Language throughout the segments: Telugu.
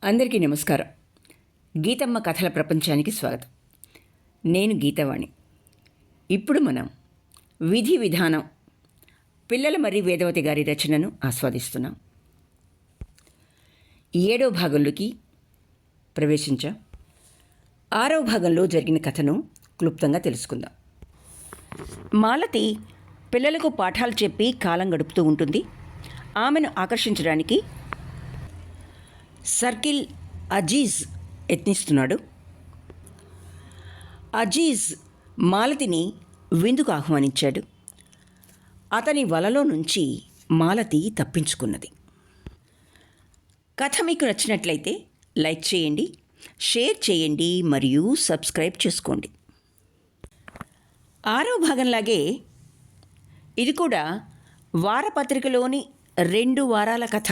అందరికీ నమస్కారం. గీతమ్మ కథల ప్రపంచానికి స్వాగతం. నేను గీతవాణి. ఇప్పుడు మనం విధి విధానం పిల్లల మర్రి వేదవతి గారి రచనను ఆస్వాదిస్తున్నాం. 7వ భాగంలోకి ప్రవేశించాం. 6వ భాగంలో జరిగిన కథను క్లుప్తంగా తెలుసుకుందాం. మాలతి పిల్లలకు పాఠాలు చెప్పి కాలం గడుపుతూ ఉంటుంది. ఆమెను ఆకర్షించడానికి సర్కిల్ అజీజ్ యత్నిస్తున్నాడు. అజీజ్ మాలతిని విందుకు ఆహ్వానించాడు. అతని వలలో నుంచి మాలతి తప్పించుకున్నది. కథ మీకు నచ్చినట్లయితే లైక్ చేయండి, షేర్ చేయండి మరియు సబ్స్క్రైబ్ చేసుకోండి. 6వ భాగంలాగే ఇది కూడా వారపత్రికలోని 2 వారాల కథ.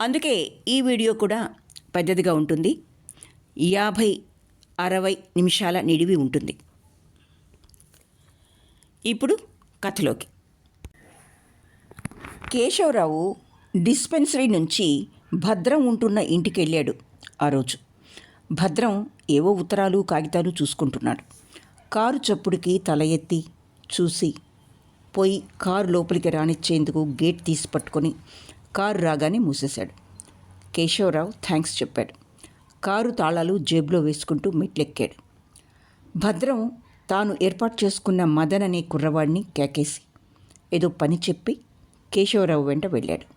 అందుకే ఈ వీడియో కూడా పెద్దదిగా ఉంటుంది. 50-60 నిమిషాల నిడివి ఉంటుంది. ఇప్పుడు కథలోకి. కేశవరావు డిస్పెన్సరీ నుంచి భద్రం ఉంటున్న ఇంటికి వెళ్ళాడు. ఆ రోజు భద్రం ఏవో ఉత్తరాలు కాగితాలు చూసుకుంటున్నాడు. కారు చప్పుడుకి తల ఎత్తి చూసి పోయి కారు లోపలికి రానిచ్చేందుకు గేట్ తీసి పట్టుకొని కారు రాగానే మూసేశాడు. కేశవరావు థ్యాంక్స్ చెప్పాడు. కారు తాళాలు జేబులో వేసుకుంటూ మెట్లెక్కాడు. భద్రం తాను ఏర్పాటు చేసుకున్న మదన్ అనే కుర్రవాడిని కేకేసి ఏదో పని చెప్పి కేశవరావు వెంట వెళ్ళాడు.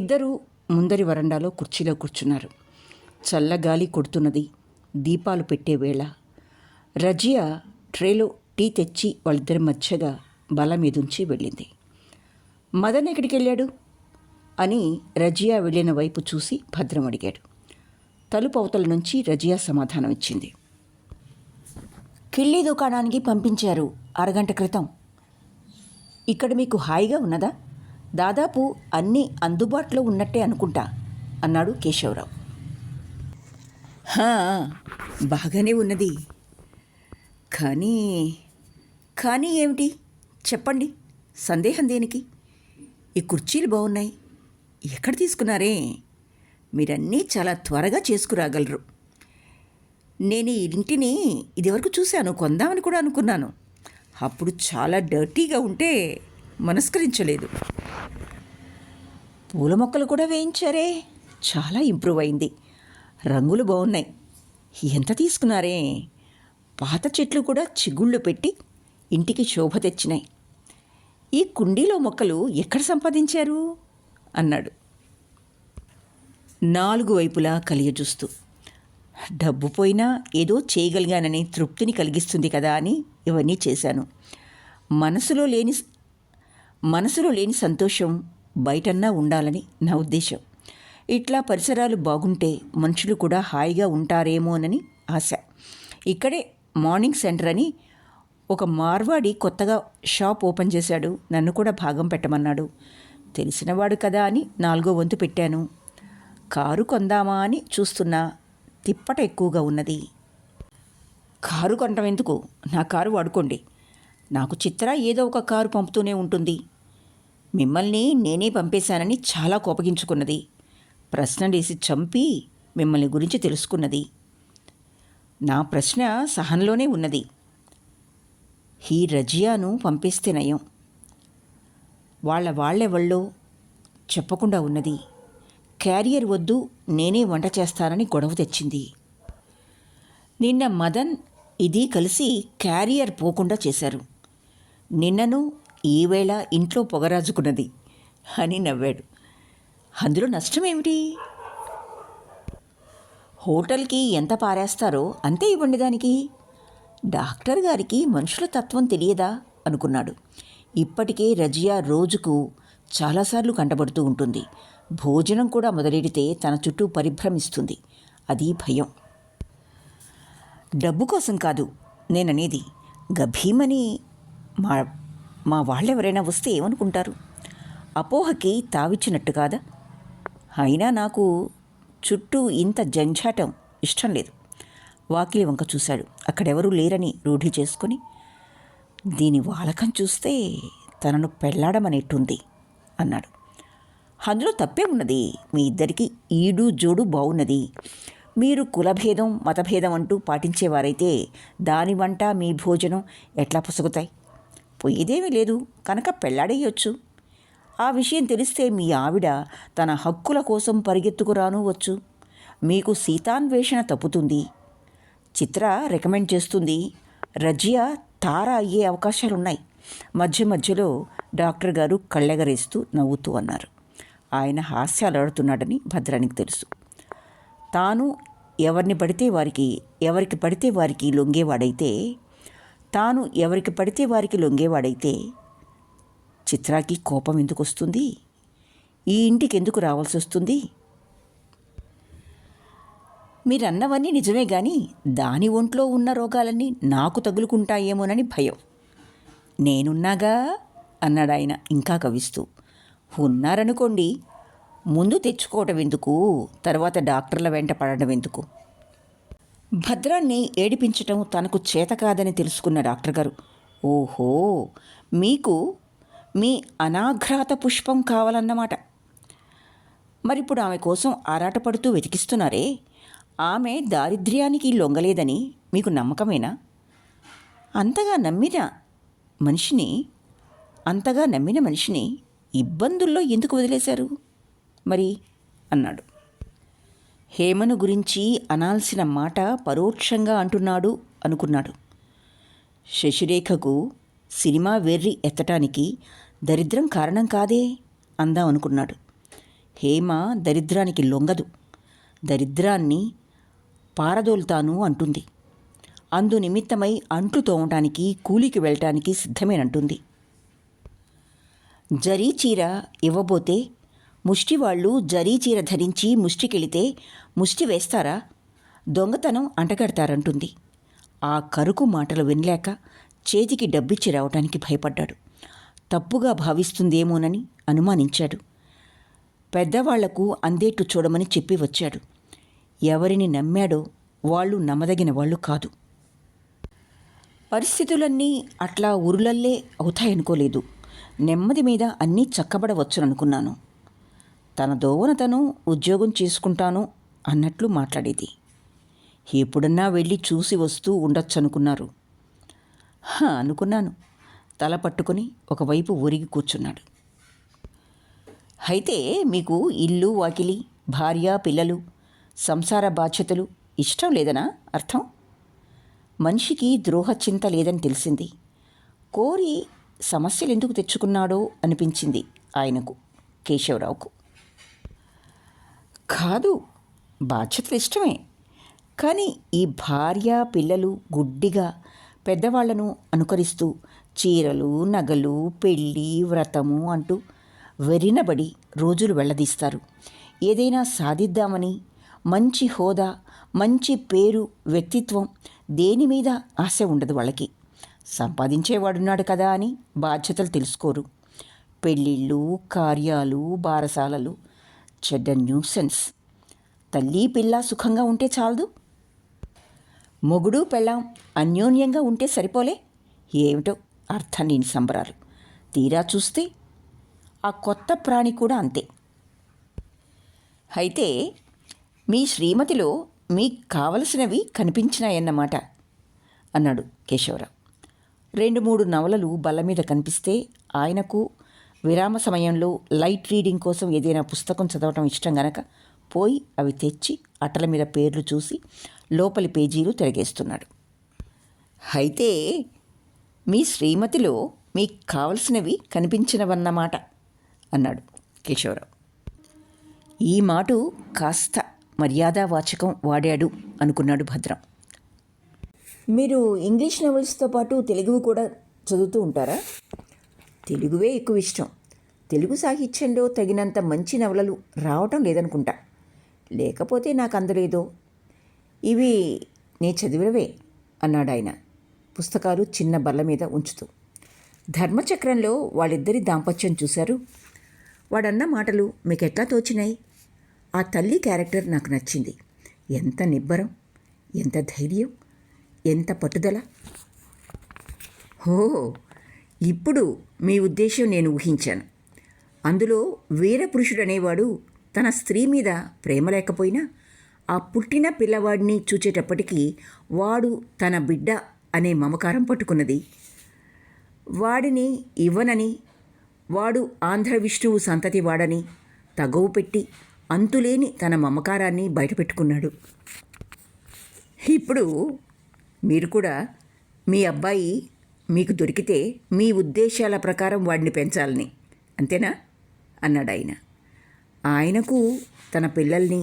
ఇద్దరూ ముందరి వరండాలో కుర్చీలో కూర్చున్నారు. చల్లగాలి కొడుతున్నది. దీపాలు పెట్టే వేళ. రజియా ట్రేలో టీ తెచ్చి వాళ్ళిద్దరి మధ్యగా బల మీదుంచి వెళ్ళింది. మదన్ ఎక్కడికి వెళ్ళాడు అని రజియా వెళ్ళిన వైపు చూసి భద్రం అడిగాడు. తలుపు అవతల నుంచి రజియా సమాధానం ఇచ్చింది. కిళ్ళీ దుకాణానికి పంపించారు అరగంట క్రితం. ఇక్కడ మీకు హాయిగా ఉన్నదా? దాదాపు అన్నీ అందుబాటులో ఉన్నట్టే అనుకుంటా అన్నాడు కేశవరావు. బాగానే ఉన్నది. కానీ ఏమిటి చెప్పండి, సందేహం దేనికి? ఈ కుర్చీలు బాగున్నాయి. ఎక్కడ తీసుకున్నారే? మీరన్నీ చాలా త్వరగా చేసుకురాగలరు. నేను ఈ ఇంటిని ఇదివరకు చూశాను, కొందామని కూడా అనుకున్నాను. అప్పుడు చాలా డర్టీగా ఉంటే మనస్కరించలేదు. పూల మొక్కలు కూడా వేయించారే, చాలా ఇంప్రూవ్ అయింది. రంగులు బాగున్నాయి. ఎంత తీసుకున్నారే? పాత చెట్లు కూడా చిగుళ్ళు పెట్టి ఇంటికి శోభ తెచ్చినాయి. ఈ కుండీలో మొక్కలు ఎక్కడ సంపాదించారు అన్నాడు 4 వైపులా కలియజూస్తూ. డబ్బు పోయినా ఏదో చేయగలిగానని తృప్తిని కలిగిస్తుంది కదా అని ఇవన్నీ చేశాను. మనసులో లేని సంతోషం బయటన్నా ఉండాలని నా ఉద్దేశం. ఇట్లా పరిసరాలు బాగుంటే మనుషులు కూడా హాయిగా ఉంటారేమోనని ఆశ. ఇక్కడే మార్నింగ్ సెంటర్ అని ఒక మార్వాడి కొత్తగా షాప్ ఓపెన్ చేశాడు. నన్ను కూడా భాగం పెట్టమన్నాడు. తెలిసినవాడు కదా అని 4వ వంతు పెట్టాను. కారు కొందామా అని చూస్తున్నా, తిప్పట ఎక్కువగా ఉన్నది. కారు కొనటం ఎందుకు? నా కారు వాడుకోండి. నాకు చిత్ర ఏదో ఒక కారు పంపుతూనే ఉంటుంది. మిమ్మల్ని నేనే పంపేశానని చాలా కోపగించుకున్నది. ప్రశ్నలేసి చంపి మిమ్మల్ని గురించి తెలుసుకున్నది. నా ప్రశ్న సహనంలోనే ఉన్నది. ఈ రజియాను పంపేస్తే నయం. వాళ్ళెవళ్ళో చెప్పకుండా ఉన్నది. క్యారియర్ వద్దు, నేనే వంట చేస్తానని గొడవ తెచ్చింది. నిన్న మదన్ ఇది కలిసి క్యారియర్ పోకుండా చేశారు. నిన్నను ఈవేళ ఇంట్లో పొగరాజుకున్నది అని నవ్వాడు. అందులో నష్టమేమిటి? హోటల్కి ఎంత పారేస్తారో అంతే ఇవ్వండి దానికి. డాక్టర్ గారికి మనుషుల తత్వం తెలియదా అనుకున్నాడు. ఇప్పటికే రజియా రోజుకు చాలాసార్లు కంటబడుతూ ఉంటుంది. భోజనం కూడా మొదలెడితే తన చుట్టూ పరిభ్రమిస్తుంది. అది భయం. డబ్బు కోసం కాదు నేననేది. గభీమని మా వాళ్ళెవరైనా వస్తే ఏమనుకుంటారు? అపోహకి తావిచ్చినట్టు కాదా? అయినా నాకు చుట్టూ ఇంత జంఝాటం ఇష్టం లేదు. వాకిలి వంక చూశాడు. అక్కడెవరూ లేరని రూఢి చేసుకొని, దీని వాలకం చూస్తే తనను పెళ్లాడమనేట్టుంది అన్నాడు. అందులో తప్పే ఉన్నది. మీ ఇద్దరికి ఈడు జోడు బాగున్నది. మీరు కులభేదం మతభేదం అంటూ పాటించేవారైతే దాని వంట మీ భోజనం ఎట్లా పొసగుతాయి? పోయేదేమీ లేదు కనుక పెళ్ళాడేయొచ్చు. ఆ విషయం తెలిస్తే మీ ఆవిడ తన హక్కుల కోసం పరిగెత్తుకురాను వచ్చు. మీకు సీతాన్వేషణ తప్పుతుంది. చిత్ర రికమెండ్ చేస్తుంది. రజియా తార అయ్యే అవకాశాలున్నాయి. మధ్య మధ్యలో డాక్టర్ గారు కళ్ళెగరేస్తూ నవ్వుతూ అన్నారు. ఆయన హాస్యాలాడుతున్నాడని భద్రానికి తెలుసు. తాను ఎవరికి పడితే వారికి లొంగేవాడైతే చిత్రాకి కోపం ఎందుకు వస్తుంది? ఈ ఇంటికి ఎందుకు రావాల్సి వస్తుంది? మీరన్నవన్నీ నిజమే గాని దాని ఒంట్లో ఉన్న రోగాలన్నీ నాకు తగులుకుంటాయేమోనని భయం. నేనున్నాగా అన్నాడాయన ఇంకా కవిస్తూ. ఉన్నారనుకోండి, ముందు తెచ్చుకోవటం ఎందుకు, తర్వాత డాక్టర్ల వెంట పడడం ఎందుకు? భద్రాన్ని ఏడిపించటం తనకు చేత కాదని తెలుసుకున్న డాక్టర్ గారు, ఓహో, మీకు మీ అనాఘ్రాత పుష్పం కావాలన్నమాట. మరిప్పుడు ఆమె కోసం ఆరాటపడుతూ వెతికిస్తున్నారే, ఆమె దారిద్ర్యానికి లొంగలేదని మీకు నమ్మకమేనా? అంతగా నమ్మిన మనిషిని ఇబ్బందుల్లో ఎందుకు వదిలేశారు మరి అన్నాడు. హేమను గురించి అనాల్సిన మాట పరోక్షంగా అంటున్నాడు అనుకున్నాడు. శశిరేఖకు సినిమా వెర్రి ఎత్తటానికి దరిద్రం కారణం కాదే అందాం అనుకున్నాడు. హేమ దరిద్రానికి లొంగదు. దరిద్రాన్ని పారదోలుతాను అంటుంది. అందు నిమిత్తమై అంట్లు తోమటానికి కూలికి వెళ్ళటానికి సిద్ధమేనంటుంది. జరీ చీర ఇవ్వబోతే ముష్టివాళ్ళు జరీ చీర ధరించి ముష్టికెళితే ముష్టి వేస్తారా? దొంగతనం అంటగడతారంటుంది. ఆ కరుకు మాటలు వినలేక చేతికి డబ్బిచ్చి రావటానికి భయపడ్డాడు. తప్పుగా భావిస్తుందేమోనని అనుమానించాడు. పెద్దవాళ్లకు అందేట్టు చూడమని చెప్పి వచ్చాడు. ఎవరిని నమ్మాడో వాళ్ళు నమ్మదగిన వాళ్ళు కాదు. పరిస్థితులన్నీ అట్లా ఉరులల్లే అవుతాయనుకోలేదు. నెమ్మది మీద అన్నీ చక్కబడవచ్చుననుకున్నాను. తన దోవన తను ఉద్యోగం చేసుకుంటాను అన్నట్లు మాట్లాడేది. ఎప్పుడన్నా వెళ్ళి చూసి వస్తూ ఉండొచ్చనుకున్నారు. అనుకున్నాను. తల పట్టుకుని ఒకవైపు ఒరిగి కూర్చున్నాడు. అయితే మీకు ఇల్లు వాకిలి, భార్య పిల్లలు, సంసార బాధ్యతలు ఇష్టం లేదనా అర్థం? మనిషికి ద్రోహచింత లేదని తెలిసింది. కోరి సమస్యలు ఎందుకు తెచ్చుకున్నాడో అనిపించింది ఆయనకు, కేశవరావుకు. కాదు, బాధ్యతలు ఇష్టమే. కానీ ఈ భార్య పిల్లలు గుడ్డిగా పెద్దవాళ్లను అనుకరిస్తూ చీరలు నగలు పెళ్ళి వ్రతము అంటూ వెరినబడి రోజులు వెళ్లదీస్తారు. ఏదైనా సాధిద్దామని మంచి హోదా, మంచి పేరు, వ్యక్తిత్వం దేని మీద ఆశ ఉండదు వాళ్ళకి. సంపాదించేవాడున్నాడు కదా అని బాధ్యతలు తెలుసుకోరు. పెళ్ళిళ్ళు, కార్యాలు, బారసాలలు చెడ్డ న్యూసెన్స్. తల్లి పిల్ల సుఖంగా ఉంటే చాలదు? మొగుడు పెళ్ళాం అన్యోన్యంగా ఉంటే సరిపోలే? ఏమిటో అర్థం లేని సంబరాలు. తీరా చూస్తే ఆ కొత్త ప్రాణి కూడా అంతే. అయితే మీ శ్రీమతిలో మీకు కావలసినవి కనిపించినాయన్నమాట అన్నాడు కేశవరావు. 2-3 నవలలు బల్ల మీద కనిపిస్తే ఆయనకు విరామ సమయంలో లైట్ రీడింగ్ కోసం ఏదైనా పుస్తకం చదవటం ఇష్టం గనక పోయి అవి తెచ్చి అట్టల మీద పేర్లు చూసి లోపలి పేజీలు తిరగేస్తున్నాడు. అయితే మీ శ్రీమతిలో మీకు కావలసినవి కనిపించినవన్నమాట అన్నాడు కేశవరావు. ఈ మాట కాస్త మర్యాదావాచకం వాడాడు అనుకున్నాడు భద్రం. మీరు ఇంగ్లీష్ నవల్స్తో పాటు తెలుగువి కూడా చదువుతూ ఉంటారా? తెలుగువే ఎక్కువ ఇష్టం. తెలుగు సాహిత్యంలో తగినంత మంచి నవలలు రావటం లేదనుకుంటా. లేకపోతే నాకు అందలేదో. ఇవి నే చదివినవే అన్నాడు ఆయన పుస్తకాలు చిన్న బల్ల మీద ఉంచుతూ. ధర్మచక్రంలో వాళ్ళిద్దరి దాంపత్యం చూశారు. వాడన్న మాటలు మీకు ఎట్లా తోచినాయి? ఆ తల్లి క్యారెక్టర్ నాకు నచ్చింది. ఎంత నిబ్బరం, ఎంత ధైర్యం, ఎంత పట్టుదల. ఓ, ఇప్పుడు మీ ఉద్దేశం నేను ఊహించాను. అందులో వీరపురుషుడనేవాడు తన స్త్రీ మీద ప్రేమ లేకపోయినా ఆ పుట్టిన పిల్లవాడిని చూచేటప్పటికీ వాడు తన బిడ్డ అనే మమకారం పట్టుకున్నది. వాడిని ఇవ్వనని, వాడు ఆంధ్ర విష్ణువు సంతతి వాడని తగవు పెట్టి అంతులేని తన మమకారాన్ని బయటపెట్టుకున్నాడు. ఇప్పుడు మీరు కూడా మీ అబ్బాయి మీకు దొరికితే మీ ఉద్దేశాల ప్రకారం వాడిని పెంచాలని, అంతేనా అన్నాడు ఆయన. ఆయనకు తన పిల్లల్ని,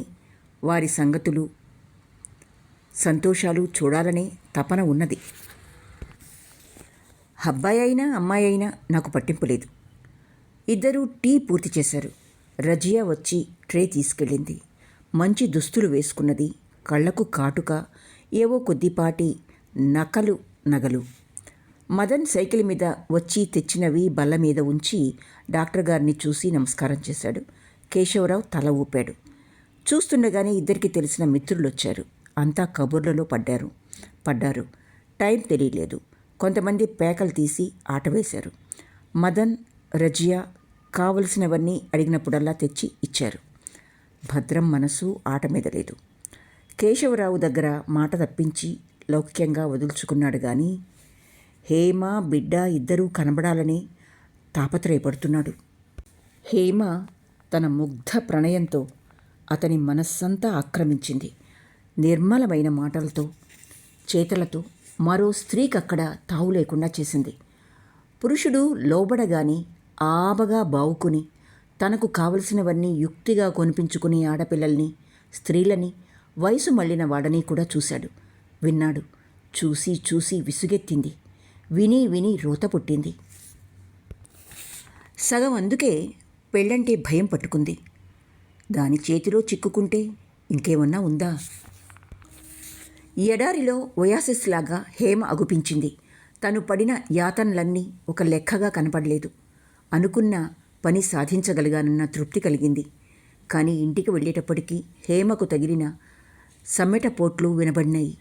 వారి సంగతులు, సంతోషాలు చూడాలనే తపన ఉన్నది. అబ్బాయి అయినా అమ్మాయి అయినా నాకు పట్టింపు లేదు. ఇద్దరూ టీ పూర్తి చేశారు. రజియా వచ్చి ట్రే తీసుకెళ్ళింది. మంచి దుస్తులు వేసుకున్నది. కళ్ళకు కాటుక, ఏవో కొద్దిపాటి నగలు. మదన్ సైకిల్ మీద వచ్చి తెచ్చినవి బల్ల మీద ఉంచి డాక్టర్ గారిని చూసి నమస్కారం చేశాడు. కేశవరావు తల ఊపాడు. చూస్తుండగానే ఇద్దరికి తెలిసిన మిత్రులు వచ్చారు. అంతా కబుర్లలో పడ్డారు. టైం తెలియలేదు. కొంతమంది పేకలు తీసి ఆట వేశారు. మదన్, రజియా కావలసినవన్నీ అడిగినప్పుడల్లా తెచ్చి ఇచ్చారు. భద్రం మనసు ఆట మీద లేదు. కేశవరావు దగ్గర మాట తప్పించి లౌక్యంగా వదులుచుకున్నాడు కానీ హేమ, బిడ్డ ఇద్దరూ కనబడాలని తాపత్రయపడుతున్నాడు. హేమ తన ముగ్ధ ప్రణయంతో అతని మనస్సంతా ఆక్రమించింది. నిర్మలమైన మాటలతో, చేతలతో మరో స్త్రీకక్కడ తావు లేకుండా చేసింది. పురుషుడు లోబడగాని ఆబగా బావుకుని తనకు కావలసినవన్నీ యుక్తిగా కొనిపించుకునే ఆడపిల్లల్ని, స్త్రీలని, వయసు మళ్ళిన వాడని కూడా చూశాడు, విన్నాడు. చూసి చూసి విసుగెత్తింది. విని రోత పుట్టింది. సగం అందుకే పెళ్ళంటే భయం పట్టుకుంది. దాని చేతిలో చిక్కుకుంటే ఇంకేమన్నా ఉందా? ఎడారిలో ఒయాసిస్ లాగా హేమ అగుపించింది. తను పడిన యాతనలన్నీ ఒక లెక్కగా కనపడలేదు. అనుకున్న పని సాధించగలిగానన్న తృప్తి కలిగింది. కానీ ఇంటికి వెళ్ళేటప్పటికీ హేమకు తగిలిన సమ్మెటపోట్లు వినబడినాయి.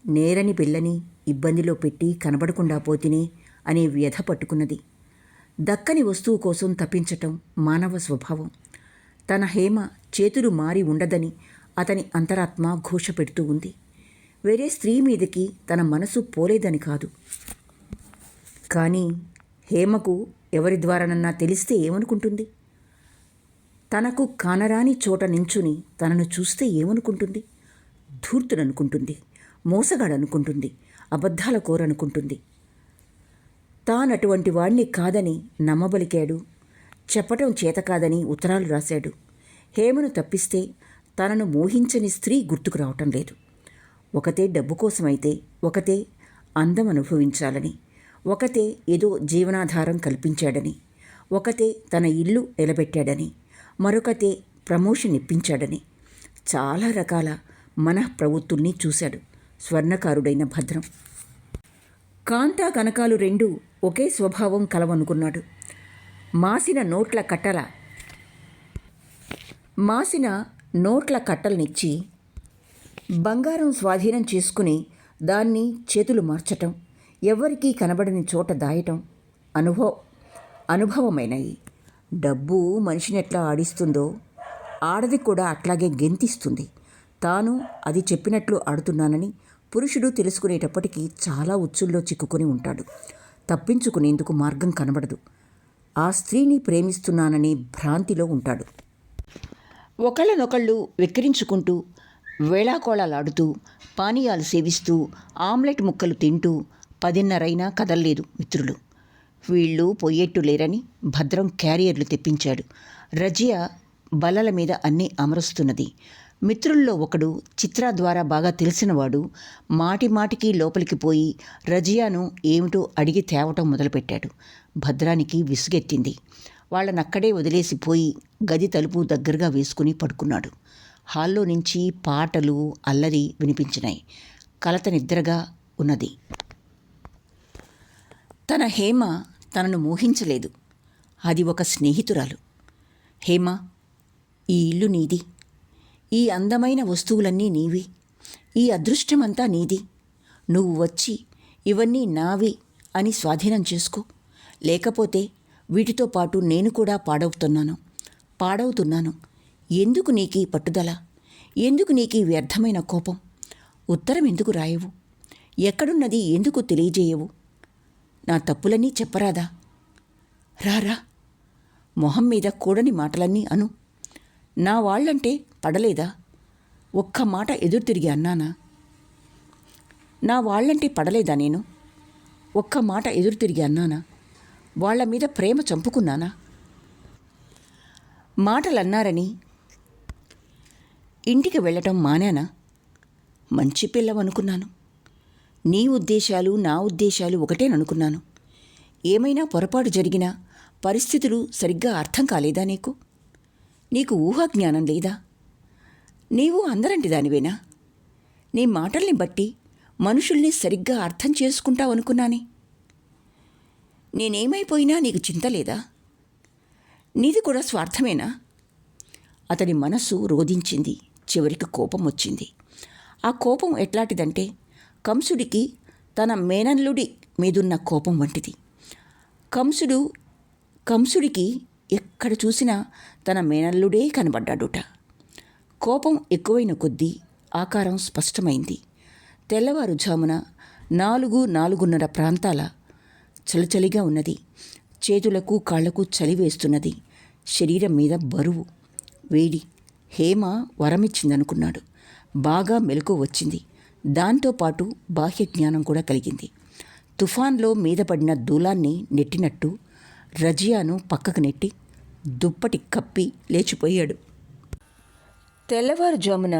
నేరని పిల్లని ఇబ్బందిలో పెట్టి కనబడకుండా పోతినే అనే వ్యధ పట్టుకున్నది. దక్కని వస్తువు కోసం తప్పించటం మానవ స్వభావం. తన హేమ చేతులు మారి ఉండదని అతని అంతరాత్మ ఘోష పెడుతూ ఉంది. వేరే స్త్రీ మీదకి తన మనసు పోలేదని కాదు. కానీ హేమకు ఎవరి ద్వారానన్నా తెలిస్తే ఏమనుకుంటుంది? తనకు కానరాని చోట నించుని తనను చూస్తే ఏమనుకుంటుంది? ధూర్తుడనుకుంటుంది, మోసగాడనుకుంటుంది, అబద్ధాల కోరనుకుంటుంది. తానటువంటి వాణ్ణి కాదని నమ్మబలికాడు. చెప్పటం చేత కాదని ఉత్తరాలు రాశాడు. హేమను తప్పిస్తే తనను మోహించని స్త్రీ గుర్తుకు రావటం లేదు. ఒకతే డబ్బు కోసమైతే, ఒకతే అందం అనుభవించాలని, ఒకతే ఏదో జీవనాధారం కల్పించాడని, ఒకతే తన ఇల్లు నిలబెట్టాడని, మరొకతే ప్రమోషన్ ఇప్పించాడని చాలా రకాల మనఃప్రవృత్తుల్ని చూశాడు స్వర్ణకారుడైన భద్రం. కాంతా కనకాలు రెండూ ఒకే స్వభావం కలవనుకున్నాడు. మాసిన నోట్ల కట్టలనిచ్చి బంగారం స్వాధీనం చేసుకుని దాన్ని చేతులు మార్చటం, ఎవ్వరికీ కనబడని చోట దాయటం అనుభవమైనవి. డబ్బు మనిషిని ఎట్లా ఆడిస్తుందో ఆడది కూడా అట్లాగే గెంతిస్తుంది. తాను అది చెప్పినట్లు ఆడుతున్నానని పురుషుడు తెలుసుకునేటప్పటికీ చాలా ఉచ్చుల్లో చిక్కుకొని ఉంటాడు. తప్పించుకునేందుకు మార్గం కనబడదు. ఆ స్త్రీని ప్రేమిస్తున్నాననే భ్రాంతిలో ఉంటాడు. ఒకళ్ళనొకళ్ళు వెక్కిరించుకుంటూ, వేళాకోళాలాడుతూ, పానీయాలు సేవిస్తూ, ఆమ్లెట్ ముక్కలు తింటూ 10:30 కదల్లేదు మిత్రులు. వీళ్ళు పొయ్యేట్టు లేరని భద్రం క్యారియర్లు తెప్పించాడు. రజియా బల్లల మీద అన్నీ అమరుస్తున్నది. మిత్రుల్లో ఒకడు, చిత్ర ద్వారా బాగా తెలిసినవాడు, మాటిమాటికి లోపలికి పోయి రజియాను ఏమిటో అడిగి తేవటం మొదలుపెట్టాడు. భద్రానికి విసుగెత్తింది. వాళ్ళనక్కడే వదిలేసిపోయి గది తలుపు దగ్గరగా వేసుకుని పడుకున్నాడు. హాల్లో నుంచి పాటలు, అల్లరి వినిపించినాయి. కలత నిద్రగా ఉన్నది. తన హేమ తనను మోహించలేదు. అది ఒక స్నేహితురాలు. హేమ, ఈ ఇల్లు నీది, ఈ అందమైన వస్తువులన్నీ నీవి, ఈ అదృష్టమంతా నీది. నువ్వు వచ్చి ఇవన్నీ నావి అని స్వాధీనం చేసుకో. లేకపోతే వీటితో పాటు నేను కూడా పాడవుతున్నాను. ఎందుకు నీకీ పట్టుదల? ఎందుకు నీకీ వ్యర్థమైన కోపం? ఉత్తరం ఎందుకు రాయవు? ఎక్కడున్నది ఎందుకు తెలియజేయవు? నా తప్పులన్నీ చెప్పరాదా? రారా, మొహం మీద కూడని మాటలన్నీ అను. నా వాళ్ళంటే పడలేదా? ఒక్క మాట ఎదురు తిరిగి అన్నానా? నా వాళ్ళంటే పడలేదా నేను? ఒక్క మాట ఎదురు తిరిగి అన్నానా? వాళ్ల మీద ప్రేమ చంపుకున్నానా? మాటలన్నారని ఇంటికి వెళ్ళటం మానానా? మంచి పిల్లవనుకున్నాను. నీ ఉద్దేశాలు నా ఉద్దేశాలు ఒకటేననుకున్నాను. ఏమైనా పొరపాటు జరిగినా పరిస్థితులు సరిగ్గా అర్థం కాలేదా నీకు? నీకు ఊహాజ్ఞానం లేదా? నీవు అందరంటి దానివేనా? నీ మాటల్ని బట్టి మనుషుల్ని సరిగ్గా అర్థం చేసుకుంటావనుకున్నానే. నేనేమైపోయినా నీకు చింత లేదా? నీది కూడా స్వార్థమేనా? అతని మనస్సు రోధించింది. చివరికి కోపం వచ్చింది. ఆ కోపం ఎట్లాంటిదంటే కంసుడికి తన మేనల్లుడి మీదున్న కోపం వంటిది. కంసుడికి ఎక్కడ చూసినా తన మేనల్లుడే కనబడ్డాడుట. కోపం ఎక్కువైన కొద్దీ ఆకారం స్పష్టమైంది. తెల్లవారుజామున 4:30 ప్రాంతాల చలిచలిగా ఉన్నది. చేతులకు కాళ్లకు చలి వేస్తున్నది. శరీరం మీద బరువు, వేడి. హేమ వరమిచ్చిందనుకున్నాడు. బాగా మెలకువ వచ్చింది. దాంతోపాటు బాహ్య జ్ఞానం కూడా కలిగింది. తుఫాన్లో మీద పడిన దూలాన్ని నెట్టినట్టు రజియాను పక్కకు నెట్టి దుప్పటి కప్పి లేచిపోయాడు. తెల్లవారుజామున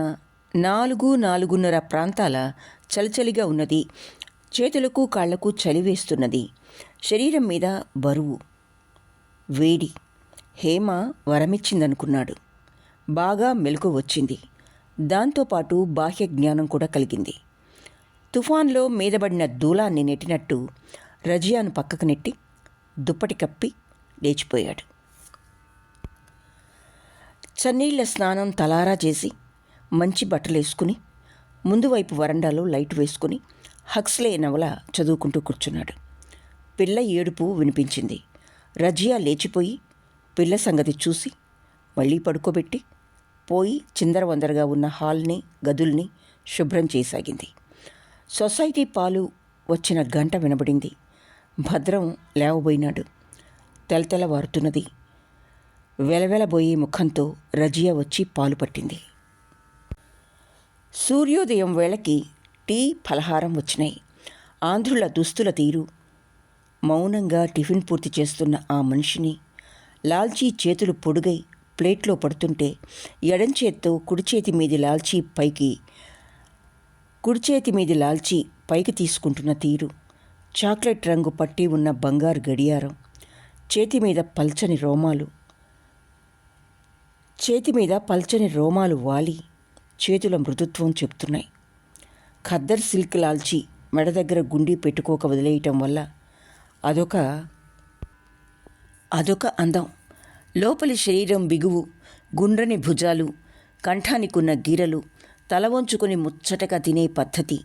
4:30 ప్రాంతాల చలిచలిగా ఉన్నది. చేతులకు కాళ్లకు చలి వేస్తున్నది. శరీరం మీద బరువు, వేడి. హేమ వరమిచ్చిందనుకున్నాడు. బాగా మెలకువ వచ్చింది. దాంతోపాటు బాహ్య జ్ఞానం కూడా కలిగింది. తుఫాన్లో మీదబడిన దూలాన్ని నెట్టినట్టు రజియాను పక్కకు నెట్టి దుప్పటి కప్పి లేచిపోయాడు. చన్నీళ్ల స్నానం తలారా చేసి మంచి బట్టలేసుకుని ముందువైపు వరండాలో లైట్ వేసుకుని హక్స్లే నవల చదువుకుంటూ కూర్చున్నాడు. పిల్ల ఏడుపు వినిపించింది. రజియా లేచిపోయి పిల్ల సంగతి చూసి మళ్ళీ పడుకోబెట్టి పోయి చిందరవందరగా ఉన్న హాల్ని గదుల్ని శుభ్రం చేయసాగింది. సొసైటీ పాలు వచ్చిన గంట వినబడింది. భద్రం లేవబోయినాడు. తెలతెలవారుతున్నది. వెలవెలబోయే ముఖంతో రజియా వచ్చి పాలు పట్టింది. సూర్యోదయం వేళకి టీ ఫలహారం వచ్చినాయి. ఆంధ్రుల దుస్తుల తీరు, మౌనంగా టిఫిన్ పూర్తి చేస్తున్న ఆ మనిషిని, లాల్చీ చేతులు పొడుగై ప్లేట్లో పడుతుంటే ఎడంచేత్తో కుడిచేతి మీది లాల్చీ పైకి తీసుకుంటున్న తీరు, చాక్లెట్ రంగు పట్టి ఉన్న బంగారు గడియారం, చేతి మీద పల్చని రోమాలు వాలి చేతుల మృదుత్వం చెప్తున్నాయి. ఖద్దర్ సిల్క్ లాల్చీ మెడ దగ్గర గుండీ పెట్టుకోక వదిలేయటం వల్ల అదొక అందం. లోపలి శరీరం బిగువు, గుండ్రని భుజాలు, కంఠానికున్న గీరలు, తల వంచుకొని ముచ్చటగా తినే పద్ధతి,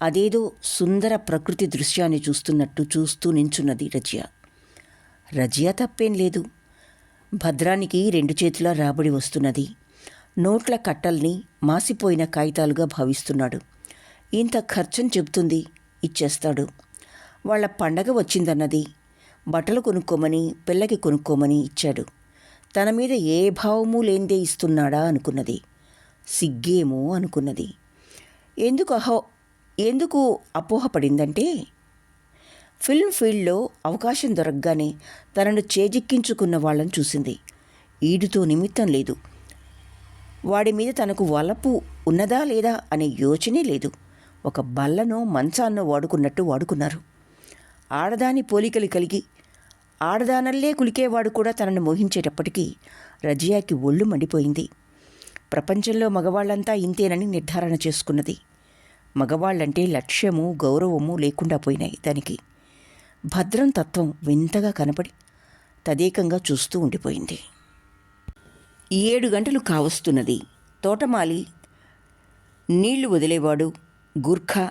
అదేదో సుందర ప్రకృతి దృశ్యాన్ని చూస్తున్నట్టు చూస్తూ నించున్నది రజియా. రజియా తప్పేం లేదు. భద్రానికి 2 చేతులా రాబడి వస్తున్నది. నోట్ల కట్టల్ని మాసిపోయిన కాగితాలుగా భావిస్తున్నాడు. ఇంత ఖర్చని చెబుతుంది, ఇచ్చేస్తాడు. వాళ్ళ పండగ వచ్చిందన్నది. బట్టలు కొనుక్కోమని, పిల్లకి కొనుక్కోమని ఇచ్చాడు. తన మీద ఏ భావమూ లేందే ఇస్తున్నాడా అనుకున్నది. సిగ్గేమో అనుకున్నది. ఎందుకు అపోహపడిందంటే ఫిల్మ్ ఫీల్డ్లో అవకాశం దొరకగానే తనను చేజిక్కించుకున్న వాళ్ళని చూసింది. ఈడుతో నిమిత్తం లేదు. వాడి మీద తనకు వలపు ఉన్నదా లేదా అనే యోచనే లేదు. ఒక బల్లను మంచాన్నో వాడుకున్నట్టు వాడుకున్నారు. ఆడదాని పోలికలు కలిగి ఆడదానల్లే కులికేవాడు కూడా తనను మోహించేటప్పటికీ రజియాకి ఒళ్ళు మండిపోయింది. ప్రపంచంలో మగవాళ్లంతా ఇంతేనని నిర్ధారణ చేసుకున్నది. మగవాళ్లంటే లక్ష్యము, గౌరవము లేకుండా పోయినాయి దానికి. భద్రం తత్వం వింతగా కనపడి తదేకంగా చూస్తూ ఉండిపోయింది. 7 గంటలు కావస్తున్నది. తోటమాలి, నీళ్లు వదిలేవాడు, గూర్ఖా,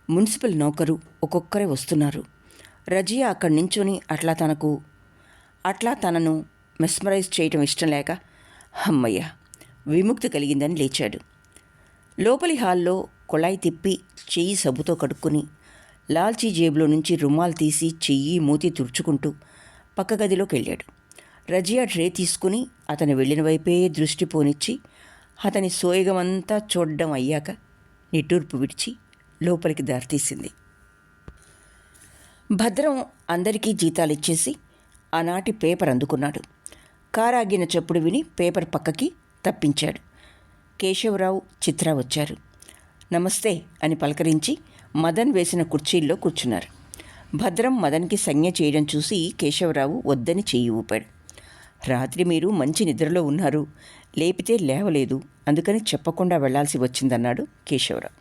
మున్సిపల్ నౌకరు ఒక్కొక్కరే వస్తున్నారు. రజియా అక్కడి నించొని అట్లా తనకు అట్లా తనను మెస్మరైజ్ చేయటం ఇష్టం లేక అమ్మయ్య విముక్తి కలిగిందని లేచాడు. లోపలి హాల్లో కుళాయి తిప్పి చెయ్యి సబ్బుతో కడుక్కుని లాల్చీ జేబులో నుంచి రుమాలు తీసి చెయ్యి మూతి తుడుచుకుంటూ పక్క గదిలోకి వెళ్ళాడు. రజియా ట్రే తీసుకుని అతను వెళ్ళిన వైపే దృష్టి పోనిచ్చి అతని సోయగమంతా చూడడం అయ్యాక నిట్టూర్పు విడిచి లోపలికి దారితీసింది. భద్రం అందరికీ జీతాలిచ్చేసి ఆనాటి పేపర్ అందుకున్నాడు. కారాగిన చప్పుడు విని పేపర్ పక్కకి తప్పించాడు. కేశవరావు, చిత్ర వచ్చారు. నమస్తే అని పలకరించి మదన్ వేసిన కుర్చీల్లో కూర్చున్నారు. భద్రం మదన్కి సంజ్ఞ చేయడం చూసి కేశవరావు వద్దని చెయ్యి ఊపాడు. రాత్రి మీరు మంచి నిద్రలో ఉన్నారు, లేపితే లేవలేదు, అందుకని చెప్పకుండా వెళ్లాల్సి వచ్చిందన్నాడు కేశవరావు.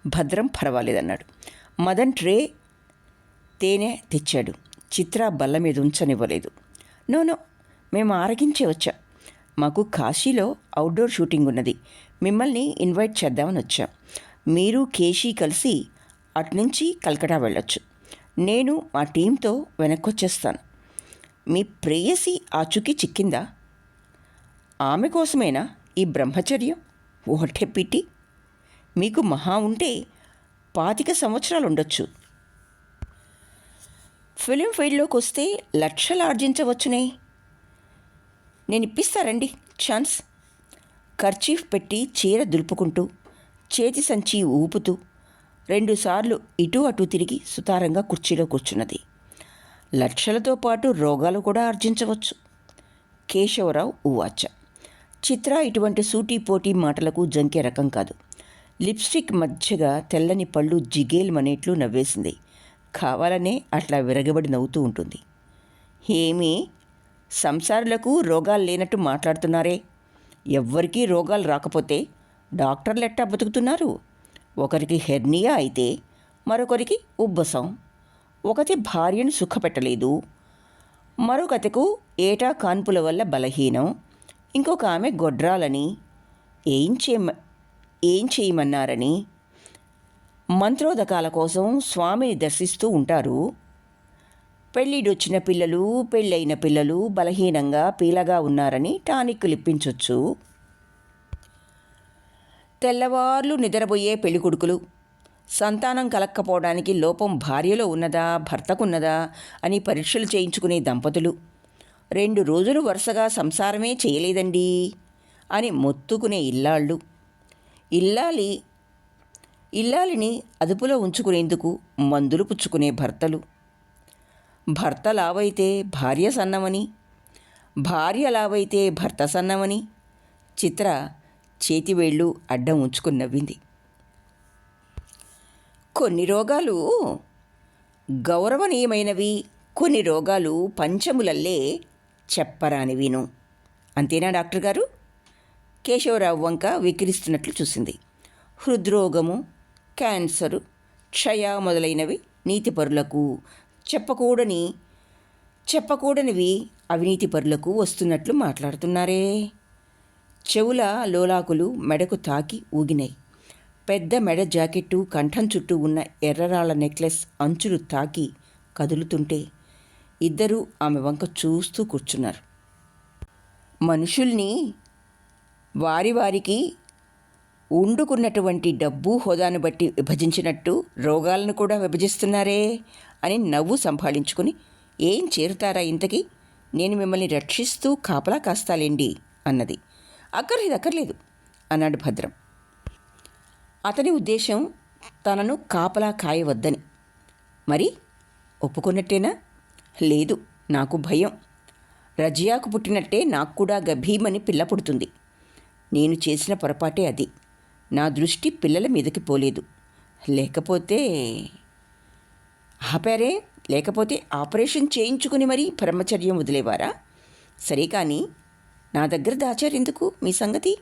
భద్రం పర్వాలేదన్నాడు. మదన్ ట్రే తేనె తెచ్చాడు. చిత్ర బల్ల మీద ఉంచనివ్వలేదు. నో, మేము ఆరగించే వచ్చాం. మాకు కాశీలో అవుట్డోర్ షూటింగ్ ఉన్నది, మిమ్మల్ని ఇన్వైట్ చేద్దామని వచ్చాం. మీరు కేశీ కలిసి అటునుంచి కల్కటా వెళ్ళొచ్చు. నేను మా టీంతో వెనక్కొచ్చేస్తాను. మీ ప్రేయసి ఆచూకీ చిక్కిందా? ఆమె కోసమేనా ఈ బ్రహ్మచర్యం? ఓటే పిటి. మీకు మహా ఉంటే 25 సంవత్సరాలు ఉండొచ్చు. ఫిలిం ఫీల్డ్లోకి వస్తే లక్షలు ఆర్జించవచ్చునే. నేను ఇప్పిస్తారండి ఛాన్స్. కర్చీఫ్ పెట్టి చీర దులుపుకుంటూ చేతి సంచి ఊపుతూ 2 సార్లు ఇటూ అటూ తిరిగి సుతారంగా కుర్చీలో కూర్చున్నది. లక్షలతో పాటు రోగాలు కూడా ఆర్జించవచ్చు. కేశవరావు ఉవాచ. చిత్ర ఇటువంటి సూటీపోటీ మాటలకు జంకే రకం కాదు. లిప్స్టిక్ మధ్యగా తెల్లని పళ్ళు జిగేల్మనేట్లు నవ్వేసింది. కావాలనే అట్లా విరగబడి నవ్వుతూ ఉంటుంది. ఏమీ సంసారులకు రోగాలు లేనట్టు మాట్లాడుతున్నారే. ఎవ్వరికీ రోగాలు రాకపోతే డాక్టర్లు ఎట్టా బతుకుతున్నారు? ఒకరికి హెర్నియా అయితే మరొకరికి ఉబ్బసం, ఒకటి భార్యను సుఖపెట్టలేదు, మరొకతకు ఏటా కాన్పుల వల్ల బలహీనం, ఇంకొక ఆమె గొడ్రాలని, ఏం చేయమన్నారని మంత్రోదకాల కోసం స్వామిని దర్శిస్తూ ఉంటారు. పెళ్ళిడొచ్చిన పిల్లలు, పెళ్ళైన పిల్లలు బలహీనంగా పీలగా ఉన్నారని టానిక్కులు ఇప్పించవచ్చు. తెల్లవార్లు నిద్రపోయే పెళ్ళికొడుకులు, సంతానం కలక్కపోవడానికి లోపం భార్యలో ఉన్నదా భర్తకున్నదా అని పరీక్షలు చేయించుకునే దంపతులు, 2 రోజులు వరుసగా సంసారమే చేయలేదండి అని మొత్తుకునే ఇల్లాళ్ళు, ఇల్లాలిని అదుపులో ఉంచుకునేందుకు మందులు పుచ్చుకునే భర్తలు, భర్త లావైతే భార్య సన్నమని, భార్య లావైతే భర్త సన్నమని. చిత్ర చేతివేళ్ళు అడ్డం ఉంచుకుని నవ్వింది. కొన్ని రోగాలు గౌరవనీయమైనవి, కొన్ని రోగాలు పంచములల్లే చెప్పరానివిను. అంతేనా డాక్టర్ గారు? కేశవరావు వంక వికిరిస్తున్నట్లు చూసింది. హృద్రోగము, క్యాన్సరు, క్షయ మొదలైనవి నీతిపరులకు, చెప్పకూడనివి అవినీతిపరులకు వస్తున్నట్లు మాట్లాడుతున్నారే. చెవుల లోలాకులు మెడకు తాకి ఊగినాయి. పెద్ద మెడ జాకెట్టు కంఠం చుట్టూ ఉన్న ఎర్రరాళ్ల నెక్లెస్ అంచులు తాకి కదులుతుంటే ఇద్దరూ ఆమె వంక చూస్తూ కూర్చున్నారు. మనుషుల్ని వారికి ఉండుకున్నటువంటి డబ్బు హోదాను బట్టి విభజించినట్టు రోగాలను కూడా విభజిస్తున్నారే అని నవ్వు సంభాళించుకుని, ఏం చేరుతారా ఇంతకీ, నేను మిమ్మల్ని రక్షిస్తూ కాపలా కాస్తాలేండి అన్నది. అక్కర్లేదు అన్నాడు భద్రం. అతని ఉద్దేశం తనను కాపలా కాయవద్దని. మరి ఒప్పుకున్నట్టేనా? లేదు, నాకు భయం. రజియాకు పుట్టినట్టే నాకు కూడా గభీమని పిల్ల పుడుతుంది. నేను చేసిన పొరపాటే అది. నా దృష్టి పిల్లల మీదకి పోలేదు. లేకపోతే ఆపరేషన్ చేయించుకుని మరీ బ్రహ్మచర్యం వదిలేవారా? సరే కానీ నా దగ్గర దాచారెందుకు మీ సంగతి?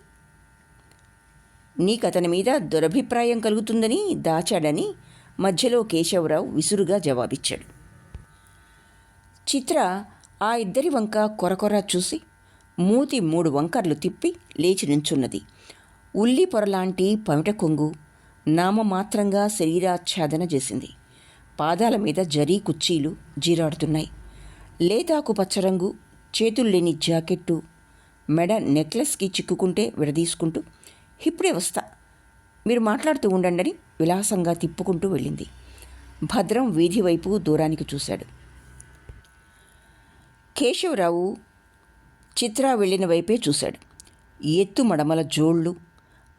నీకతని మీద దురభిప్రాయం కలుగుతుందని దాచాడని మధ్యలో కేశవరావు విసురుగా జవాబిచ్చాడు. చిత్ర ఆ ఇద్దరి వంక కొరకొర చూసి మూతి 3 వంకర్లు తిప్పి లేచి నుంచున్నది. ఉల్లి పొరలాంటి పమిట కొంగు నామమాత్రంగా శరీరాచ్ఛాదన చేసింది. పాదాల మీద జరీ కుచ్చీలు జీరాడుతున్నాయి. లేతాకు పచ్చరంగు, చేతులు లేని జాకెట్టు, మెడ నెక్లెస్కి చిక్కుకుంటే విడదీసుకుంటూ, ఇప్పుడే వస్తా, మీరు మాట్లాడుతూ ఉండండి విలాసంగా తిప్పుకుంటూ వెళ్ళింది. భద్రం వీధి వైపు దూరానికి చూశాడు. కేశవరావు చిత్ర వెళ్ళిన వైపే చూశాడు. ఎత్తు మడమల జోళ్ళు,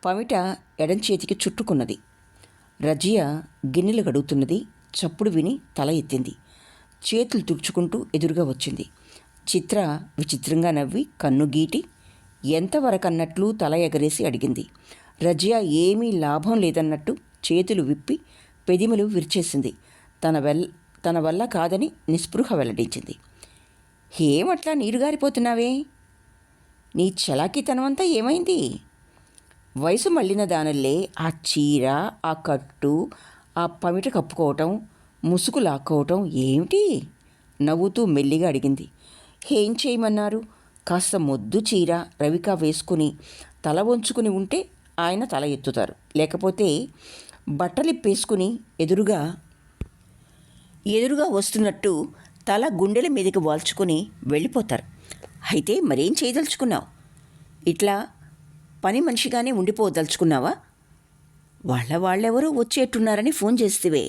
పమిట ఎడంచేతికి చుట్టుకున్నది. రజియా గిన్నెలు గడుగుతున్నది. చప్పుడు విని తల ఎత్తింది. చేతులు తుడుచుకుంటూ ఎదురుగా వచ్చింది. చిత్ర విచిత్రంగా నవ్వి కన్ను గీటి ఎంతవరకన్నట్లు తల ఎగరేసి అడిగింది. రజియా ఏమీ లాభం లేదన్నట్టు చేతులు విప్పి పెదిమలు విరిచేసింది. తన వల్ల కాదని నిస్పృహ వెల్లడించింది. ఏమట్లా నీరుగారిపోతున్నావే? నీ చలాకీతనమంతా ఏమైంది? వయసు మళ్ళిన దానల్లే ఆ చీర, ఆ కట్టు, ఆ పమిట కప్పుకోవటం, ముసుగు లాక్కోవటం ఏమిటి? నవ్వుతూ మెల్లిగా అడిగింది. ఏం చేయమన్నారు? కాస్త మొద్దు చీర రవిక వేసుకుని తల వంచుకుని ఉంటే ఆయన తల ఎత్తుతారు. లేకపోతే బట్టలిప్పేసుకుని ఎదురుగా వస్తున్నట్టు తల గుండెల మీదకి వాల్చుకొని వెళ్ళిపోతారు. అయితే మరేం చేయదలుచుకున్నావు? ఇట్లా పని మనిషిగానే ఉండిపోదలుచుకున్నావా? వాళ్ళెవరో వచ్చేట్టున్నారని ఫోన్ చేస్తేవే.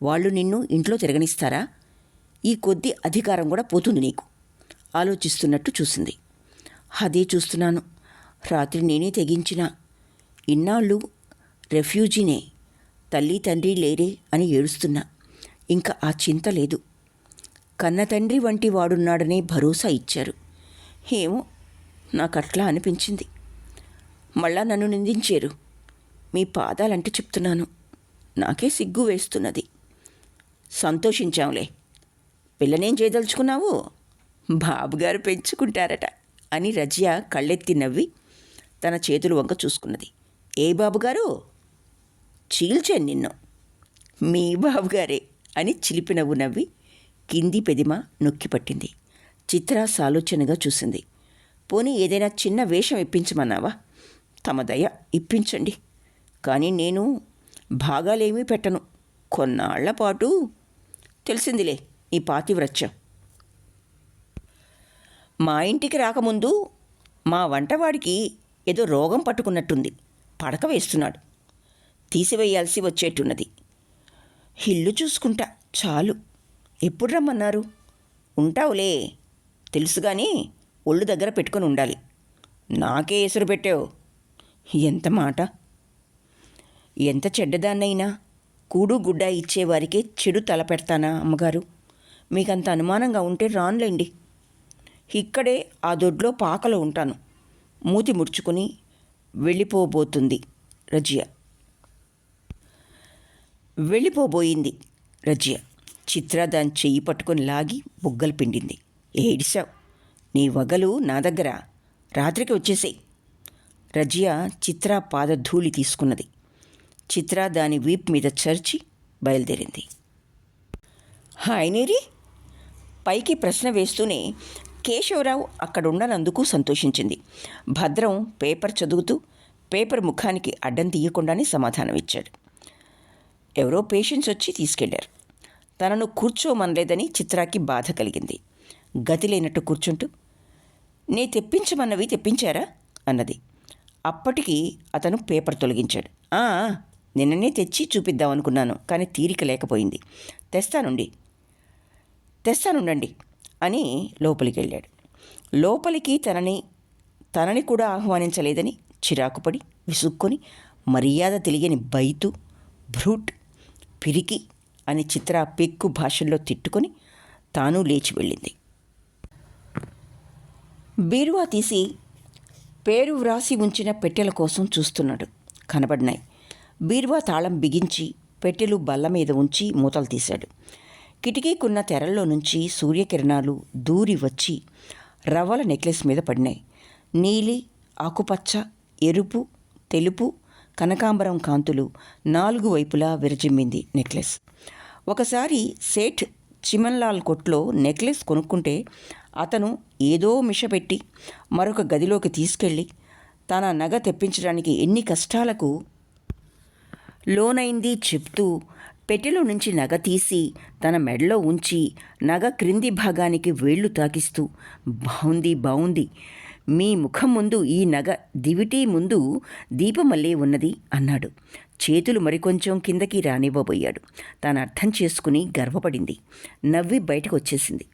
వాళ్ళు నిన్ను ఇంట్లో తిరగనిస్తారా? ఈ కొద్ది అధికారం కూడా పోతుంది నీకు. ఆలోచిస్తున్నట్టు చూసింది. అదే చూస్తున్నాను. రాత్రి నేనే తెగించిన. ఇన్నాళ్ళు రెఫ్యూజీనే, తల్లి తండ్రి లేరే అని ఏడుస్తున్నా. ఇంకా ఆ చింత లేదు. కన్న తండ్రి వంటి వాడున్నాడనే భరోసా ఇచ్చారు. ఏమో నాకట్లా అనిపించింది. మళ్ళా నన్ను నిందించారు. మీ పాదాలంటే చెప్తున్నాను. నాకే సిగ్గు వేస్తున్నది. సంతోషించాంలే. పిల్లనేం చేయదలుచుకున్నావు? బాబుగారు పెంచుకుంటారట అని రజియా కళ్ళెత్తి నవ్వి తన చేతులు వంక చూసుకున్నది. ఏ బాబుగారు? చీల్చాను నిన్ను. మీ బాబుగారే అని చిలిపి నవ్వు నవ్వి కింది పెదిమ నొక్కిపట్టింది. చిత్ర సాలోచనగా చూసింది. పోనీ ఏదైనా చిన్న వేషం ఇప్పించమన్నావా? తమ దయ, ఇప్పించండి. కానీ నేను భాగాలేమీ పెట్టను. కొన్నాళ్ల పాటు తెలిసిందిలే ఈ పాతివ్రత్యం. మా ఇంటికి రాకముందు మా వంటవాడికి ఏదో రోగం పట్టుకున్నట్టుంది. పడక వేస్తున్నాడు. తీసివేయాల్సి వచ్చేట్టున్నది. ఇల్లు చూసుకుంటా చాలు. ఎప్పుడు రమ్మన్నారు? ఉంటావులే, తెలుసు కానీ ఒళ్ళు దగ్గర పెట్టుకొని ఉండాలి. నాకే ఎసురు పెట్టావు. ఎంత మాట! ఎంత చెడ్డదాన్నైనా కూడు గుడ్డ ఇచ్చేవారికే చెడు తలపెడతానా అమ్మగారు? మీకంత అనుమానంగా ఉంటే రాన్లేండి. ఇక్కడే ఆ దొడ్లో పాకలో ఉంటాను. మూతి ముడుచుకుని వెళ్ళిపోబోతుంది రజియా. వెళ్ళిపోబోయింది రజియా. చిత్ర దాని చెయ్యి పట్టుకొని లాగి బుగ్గలు పిండింది. ఏడిశావు. నీ వగలు నా దగ్గర. రాత్రికి వచ్చేసేయి. రజియా చిత్ర పాదధూళి తీసుకున్నది. చిత్ర దాని వీప్ మీద చర్చి బయలుదేరింది. హాయ్నేరి పైకి ప్రశ్న వేస్తూనే కేశవరావు అక్కడుండనందుకు సంతోషించింది. భద్రం పేపర్ చదువుతూ పేపర్ ముఖానికి అడ్డం తీయకుండానే సమాధానం ఇచ్చాడు. ఎవరో పేషెంట్స్ వచ్చి తీసుకెళ్లారు. తనను కూర్చోమనలేదని చిత్రాకి బాధ కలిగింది. గతి లేనట్టు కూర్చుంటూ, నే తెప్పించమన్నవి తెప్పించారా అన్నది. అప్పటికి అతను పేపర్ తొలగించాడు. నిన్ననే తెచ్చి చూపిద్దామనుకున్నాను, కానీ తీరిక లేకపోయింది. తెస్తానుండండి అని లోపలికి వెళ్ళాడు. లోపలికి తనని కూడా ఆహ్వానించలేదని చిరాకుపడి విసుక్కొని మర్యాద తెలియని బైతు, భ్రూట్, పిరికి అని చిత్ర పెక్కు భాషల్లో తిట్టుకొని తాను లేచి వెళ్ళింది. బీరువా తీసి పేరు వ్రాసి ఉంచిన పెట్టెల కోసం చూస్తున్నాడు. కనబడినాయి. బీరువా తాళం బిగించి పెట్టెలు బల్ల మీద ఉంచి మూతలు తీశాడు. కిటికీకున్న తెరల్లో నుంచి సూర్యకిరణాలు దూరి వచ్చి రవ్వల నెక్లెస్ మీద పడినాయి. నీలి, ఆకుపచ్చ, ఎరుపు, తెలుపు, కనకాంబరం కాంతులు 4 వైపులా విరజిమ్మింది నెక్లెస్. ఒకసారి సేఠ్ చిమన్లాల్ కొట్లో నెక్లెస్ కొనుక్కుంటే అతను ఏదో మిషపెట్టి మరొక గదిలోకి తీసుకెళ్ళి తన నగ తెప్పించడానికి ఎన్ని కష్టాలకు లోనైంది చెప్తూ పెట్టెలో నుంచి నగ తీసి తన మెడలో ఉంచి నగ క్రింది భాగానికి వేళ్లు తాకిస్తూ, బావుంది బావుంది, మీ ముఖం ముందు ఈ నగ దివిటీ ముందు దీపమల్లే ఉన్నది అన్నాడు. చేతులు మరికొంచెం కిందకి రానివ్వబోయాడు. తాను అర్థం చేసుకుని గర్వపడింది. నవ్వి బయటకు వచ్చేసింది.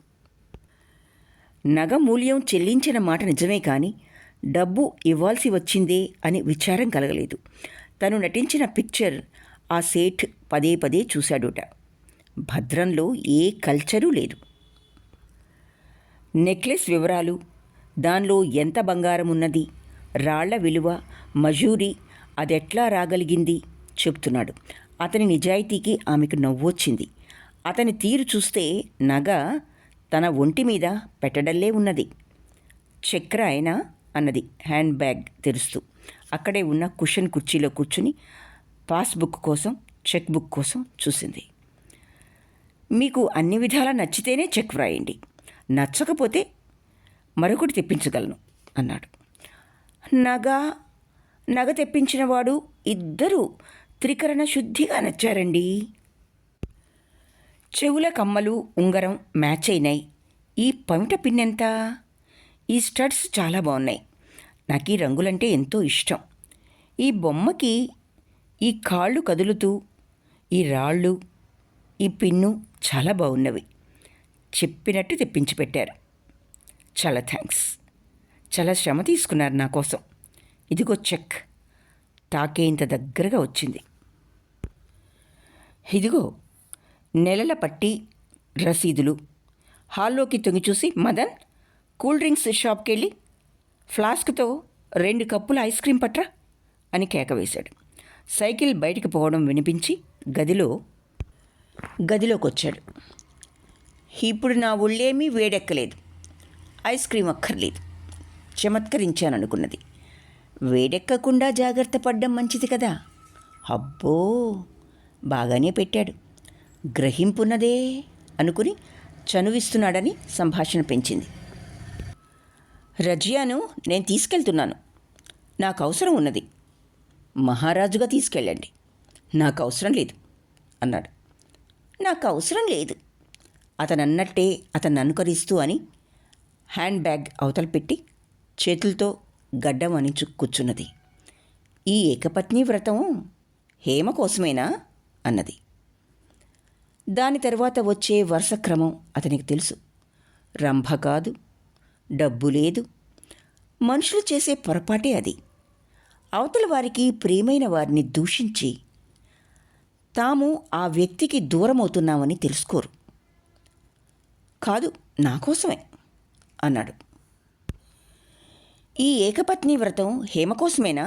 నగ మూల్యం చెల్లించిన మాట నిజమే, కానీ డబ్బు ఇవ్వాల్సి వచ్చిందే అని విచారం కలగలేదు. తను నటించిన పిక్చర్ ఆ సేఠ్ పదే పదే చూశాడుట. భద్రంలో ఏ కల్చరూ లేదు. నెక్లెస్ వివరాలు, దానిలో ఎంత బంగారం ఉన్నది, రాళ్ల విలువ, మజూరీ, అదెట్లా రాగలిగింది చెప్తున్నాడు. అతని నిజాయితీకి ఆమెకు నవ్వొచ్చింది. అతని తీరు చూస్తే నగ తన ఒంటి మీద పెట్టడల్లే ఉన్నది. చక్ర అయినా అన్నది హ్యాండ్ బ్యాగ్ తెరుస్తూ. అక్కడే ఉన్న కుషన్ కుర్చీలో కూర్చుని పాస్బుక్ కోసం, చెక్ బుక్ కోసం చూసింది. మీకు అన్ని విధాలా నచ్చితేనే చెక్ వ్రాయండి, నచ్చకపోతే మరొకటి తెప్పించగలను అన్నాడు. నగ తెప్పించినవాడు ఇద్దరూ త్రికరణ శుద్ధిగా నచ్చారండి. చెవుల కమ్మలు, ఉంగరం మ్యాచ్ అయినాయి. ఈ పమిట పిన్నెంత? ఈ స్టడ్స్ చాలా బాగున్నాయి. నాకు ఈ రంగులంటే ఎంతో ఇష్టం. ఈ బొమ్మకి ఈ కాళ్ళు కదులుతూ, ఈ రాళ్ళు, ఈ పిన్ను చాలా బాగున్నవి. చెప్పినట్టు తెప్పించి పెట్టారు. చాలా థ్యాంక్స్. చాలా శ్రమ తీసుకున్నారు నా కోసం. ఇదిగో చెక్. తాకేంత దగ్గరగా వచ్చింది. ఇదిగో నెలల పట్టి, రసీదులు. హాల్లోకి తొంగి చూసి, మదన్, కూల్ డ్రింక్స్ షాప్కి వెళ్ళి ఫ్లాస్క్తో 2 కప్పుల ఐస్ క్రీం పట్రా అని కేకవేశాడు. సైకిల్ బయటికి పోవడం వినిపించి గదిలోకి వచ్చాడు. ఇప్పుడు నా ఒళ్ళేమీ వేడెక్కలేదు, ఐస్ క్రీం అక్కర్లేదు, చమత్కరించాననుకున్నది. వేడెక్కకుండా జాగ్రత్త పడ్డం మంచిది కదా. అబ్బో, బాగానే పెట్టాడు, గ్రహింపున్నదే అనుకుని చనువిస్తున్నాడని సంభాషణ పెంచింది. రజియాను నేను తీసుకెళ్తున్నాను, నాకు అవసరం ఉన్నది. మహారాజుగా తీసుకెళ్ళండి, నాకు అవసరం లేదు అన్నాడు. నాకు అవసరం లేదు అతనన్నట్టే అతన్ని అనుకరిస్తూ అని హ్యాండ్ బ్యాగ్ అవతల పెట్టి చేతులతో గడ్డం అనించు కూర్చున్నది. ఈ ఏకపత్ని వ్రతం హేమ కోసమేనా అన్నది. దాని తర్వాత వచ్చే వరుస క్రమం అతనికి తెలుసు. రంభ కాదు, డబ్బు లేదు, మనుషులు చేసే పొరపాటే అది. అవతల వారికి ప్రియమైన వారిని దూషించి తాము ఆ వ్యక్తికి దూరమవుతున్నామని తెలుసుకోరు. కాదు, నా కోసమే అన్నాడు. ఈ ఏకపత్ని వ్రతం హేమ కోసమేనా?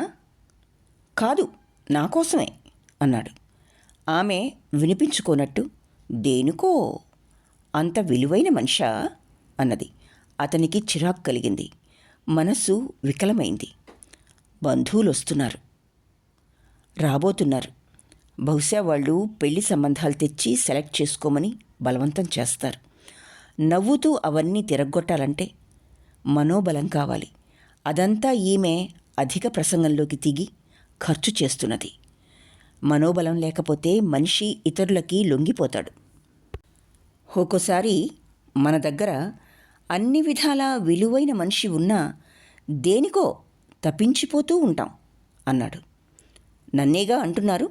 కాదు, నా కోసమే అన్నాడు. ఆమె వినిపించుకోనట్టు, దేనికో అంత విలువైన మనిషా అన్నది. అతనికి చిరాకు కలిగింది. మనస్సు వికలమైంది. బంధువులు వస్తున్నారు, రాబోతున్నారు. బహుశా వాళ్ళు పెళ్లి సంబంధాలు తెచ్చి సెలెక్ట్ చేసుకోమని బలవంతం చేస్తారు. నవ్వుతూ అవన్నీ తిరగొట్టాలంటే మనోబలం కావాలి. అదంతా ఈమె అధిక ప్రసంగంలోకి దిగి ఖర్చు చేస్తున్నది. మనోబలం లేకపోతే మనిషి ఇతరులకి లొంగిపోతాడు. ఒక్కోసారి మన దగ్గర అన్ని విధాలా విలువైన మనిషి ఉన్నా దేనికో తప్పించిపోతూ ఉంటాం అన్నాడు. నన్నేగా అంటున్నారు?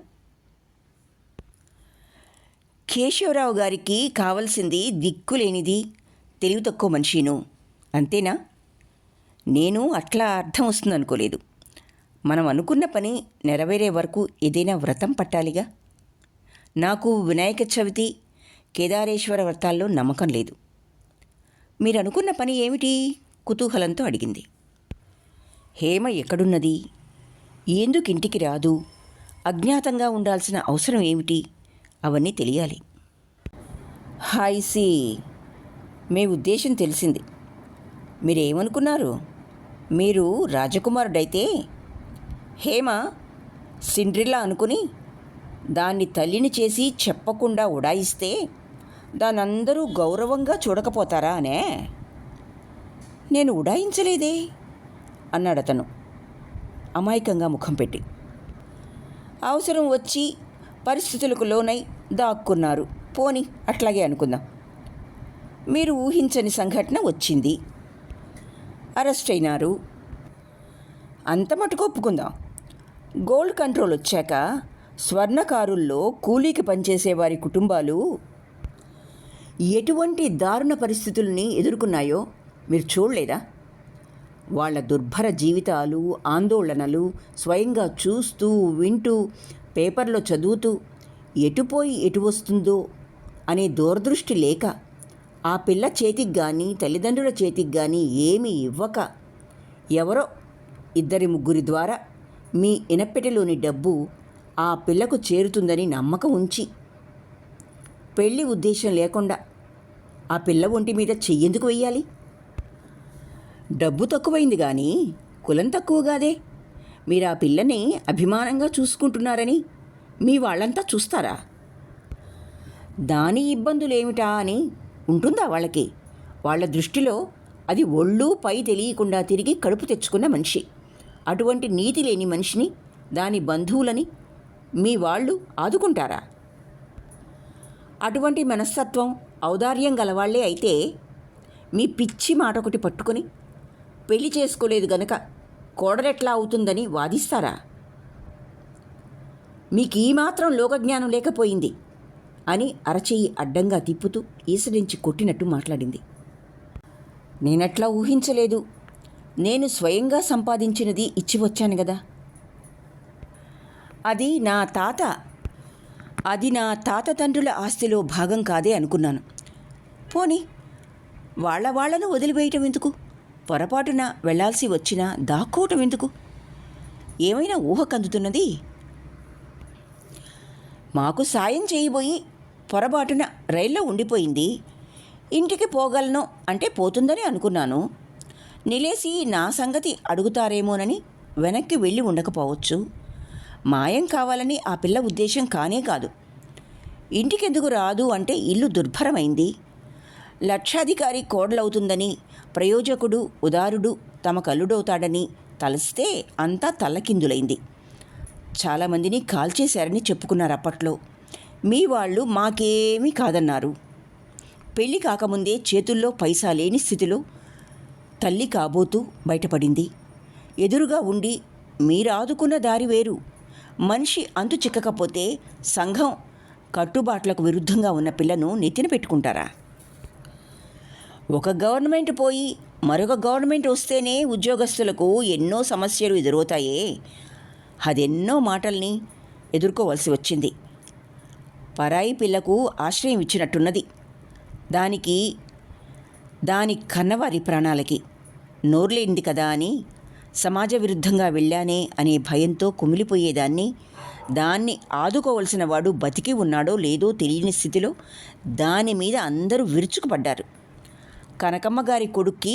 కేశవరావు గారికి కావలసింది దిక్కులేనిది, తెలివి తక్కువ మనిషిను, అంతేనా? నేను అట్లా అర్థం వస్తుందనుకోలేదు. మనం అనుకున్న పని నెరవేరే వరకు ఏదైనా వ్రతం పట్టాలిగా. నాకు వినాయక చవితి, కేదారేశ్వర వ్రతాల్లో నమ్మకం లేదు. మీరు అనుకున్న పని ఏమిటి? కుతూహలంతో అడిగింది. హేమ ఎక్కడున్నది? ఎందుకు ఇంటికి రాదు? అజ్ఞాతంగా ఉండాల్సిన అవసరం ఏమిటి? అవన్నీ తెలియాలి. హాయిసి, మీ ఉద్దేశం తెలిసింది. మీరేమనుకున్నారు? మీరు రాజకుమారుడైతే హేమ సిండ్రిల్లా అనుకుని దాన్ని తల్లిని చేసి చెప్పకుండా ఉడాయిస్తే దానందరూ గౌరవంగా చూడకపోతారా అనే? నేను ఉడాయించలేదే అన్నాడతను అమాయకంగా ముఖం పెట్టి. అవసరం వచ్చి పరిస్థితులకు లోనై దాక్కున్నారు. పోని అట్లాగే అనుకుందాం. మీరు ఊహించని సంఘటన వచ్చింది, అరెస్ట్ అయినారు. అంత మటుకు ఒప్పుకుందాం. గోల్డ్ కంట్రోల్ వచ్చాక స్వర్ణకారుల్లో కూలీకి పనిచేసే వారి కుటుంబాలు ఎటువంటి దారుణ పరిస్థితుల్ని ఎదుర్కొన్నాయో మీరు చూడలేదా? వాళ్ళ దుర్భర జీవితాలు, ఆందోళనలు స్వయంగా చూస్తూ వింటూ పేపర్లో చదువుతూ ఎటుపోయి ఎటు వస్తుందో అనే దూరదృష్టి లేక ఆ పిల్ల చేతికి కానీ తల్లిదండ్రుల చేతికి కానీ ఏమీ ఇవ్వక ఎవరో 2-3 ద్వారా మీ ఇనప్పెట్టెలోని డబ్బు ఆ పిల్లకు చేరుతుందని నమ్మకం ఉంచి పెళ్లి ఉద్దేశం లేకుండా ఆ పిల్ల ఒంటి మీద చెయ్యెందుకు వెయ్యాలి? డబ్బు తక్కువైంది కానీ కులం తక్కువ కాదే. మీరు ఆ పిల్లని అభిమానంగా చూసుకుంటున్నారని మీ వాళ్ళంతా చూస్తారా? దాని ఇబ్బందులేమిటా అని ఉంటుందా వాళ్ళకి? వాళ్ళ దృష్టిలో అది ఒళ్ళు పై తెలియకుండా తిరిగి కడుపు తెచ్చుకున్న మనిషి. అటువంటి నీతి లేని మనిషిని, దాని బంధువులని మీ వాళ్ళు ఆదుకుంటారా? అటువంటి మనస్తత్వం, ఔదార్యం గలవాళ్లే అయితే మీ పిచ్చి మాట ఒకటి పట్టుకొని పెళ్లి చేసుకోలేదు గనక కోడలెట్లా అవుతుందని వాదిస్తారా? మీకు ఈ మాత్రం లోకజ్ఞానం లేకపోయింది అని అరచేయి అడ్డంగా తిప్పుతూ ఈసరించి కొట్టినట్టు మాట్లాడింది. నేనట్లా ఊహించలేదు. నేను స్వయంగా సంపాదించినది ఇచ్చి వచ్చాను కదా. అది నా తాత తండ్రుల ఆస్తిలో భాగం కాదే అనుకున్నాను. పోనీ వాళ్ళను వదిలివేయటం ఎందుకు? పొరపాటున వెళ్లాల్సి వచ్చినా దాక్కోవటం ఎందుకు? ఏమైనా ఊహ కందుతున్నది? మాకు సాయం చేయబోయి పొరపాటున రైల్లో ఉండిపోయింది. ఇంటికి పోగలను అంటే పోతుందని అనుకున్నాను. నిలేసి నా సంగతి అడుగుతారేమోనని వెనక్కి వెళ్ళి ఉండకపోవచ్చు. మాయం కావాలని ఆ పిల్ల ఉద్దేశం కానే కాదు. ఇంటికెందుకు రాదు అంటే ఇల్లు దుర్భరమైంది. లక్షాధికారి కోడలవుతుందని, ప్రయోజకుడు ఉదారుడు తమ కల్లుడవుతాడని తలస్తే అంతా తల్లకిందులైంది. చాలామందిని కాల్చేశారని చెప్పుకున్నారు అప్పట్లో. మీ వాళ్ళు మాకేమీ కాదన్నారు. పెళ్లి కాకముందే చేతుల్లో పైసా లేని స్థితిలో తల్లి కాబోతూ బయటపడింది. ఎదురుగా ఉండి మీరాదుకున్న దారి వేరు. మనిషి అంతు చిక్కకపోతే సంఘం కట్టుబాట్లకు విరుద్ధంగా ఉన్న పిల్లను నెత్తిన పెట్టుకుంటారా? ఒక గవర్నమెంట్ పోయి మరొక గవర్నమెంట్ వస్తేనే ఉద్యోగస్తులకు ఎన్నో సమస్యలు ఎదురవుతాయే. అదెన్నో మాటల్ని ఎదుర్కోవలసి వచ్చింది. పరాయి పిల్లకు ఆశ్రయం ఇచ్చినట్టున్నది. దాని కన్నవారి ప్రాణాలకి నోర్లేంది కదా అని సమాజ విరుద్ధంగా వెళ్ళానే అనే భయంతో కుమిలిపోయేదాన్ని. దాన్ని ఆదుకోవలసిన వాడు బతికి ఉన్నాడో లేదో తెలియని స్థితిలో దాని మీద అందరూ విరుచుకుపడ్డారు. కనకమ్మ గారి కొడుక్కి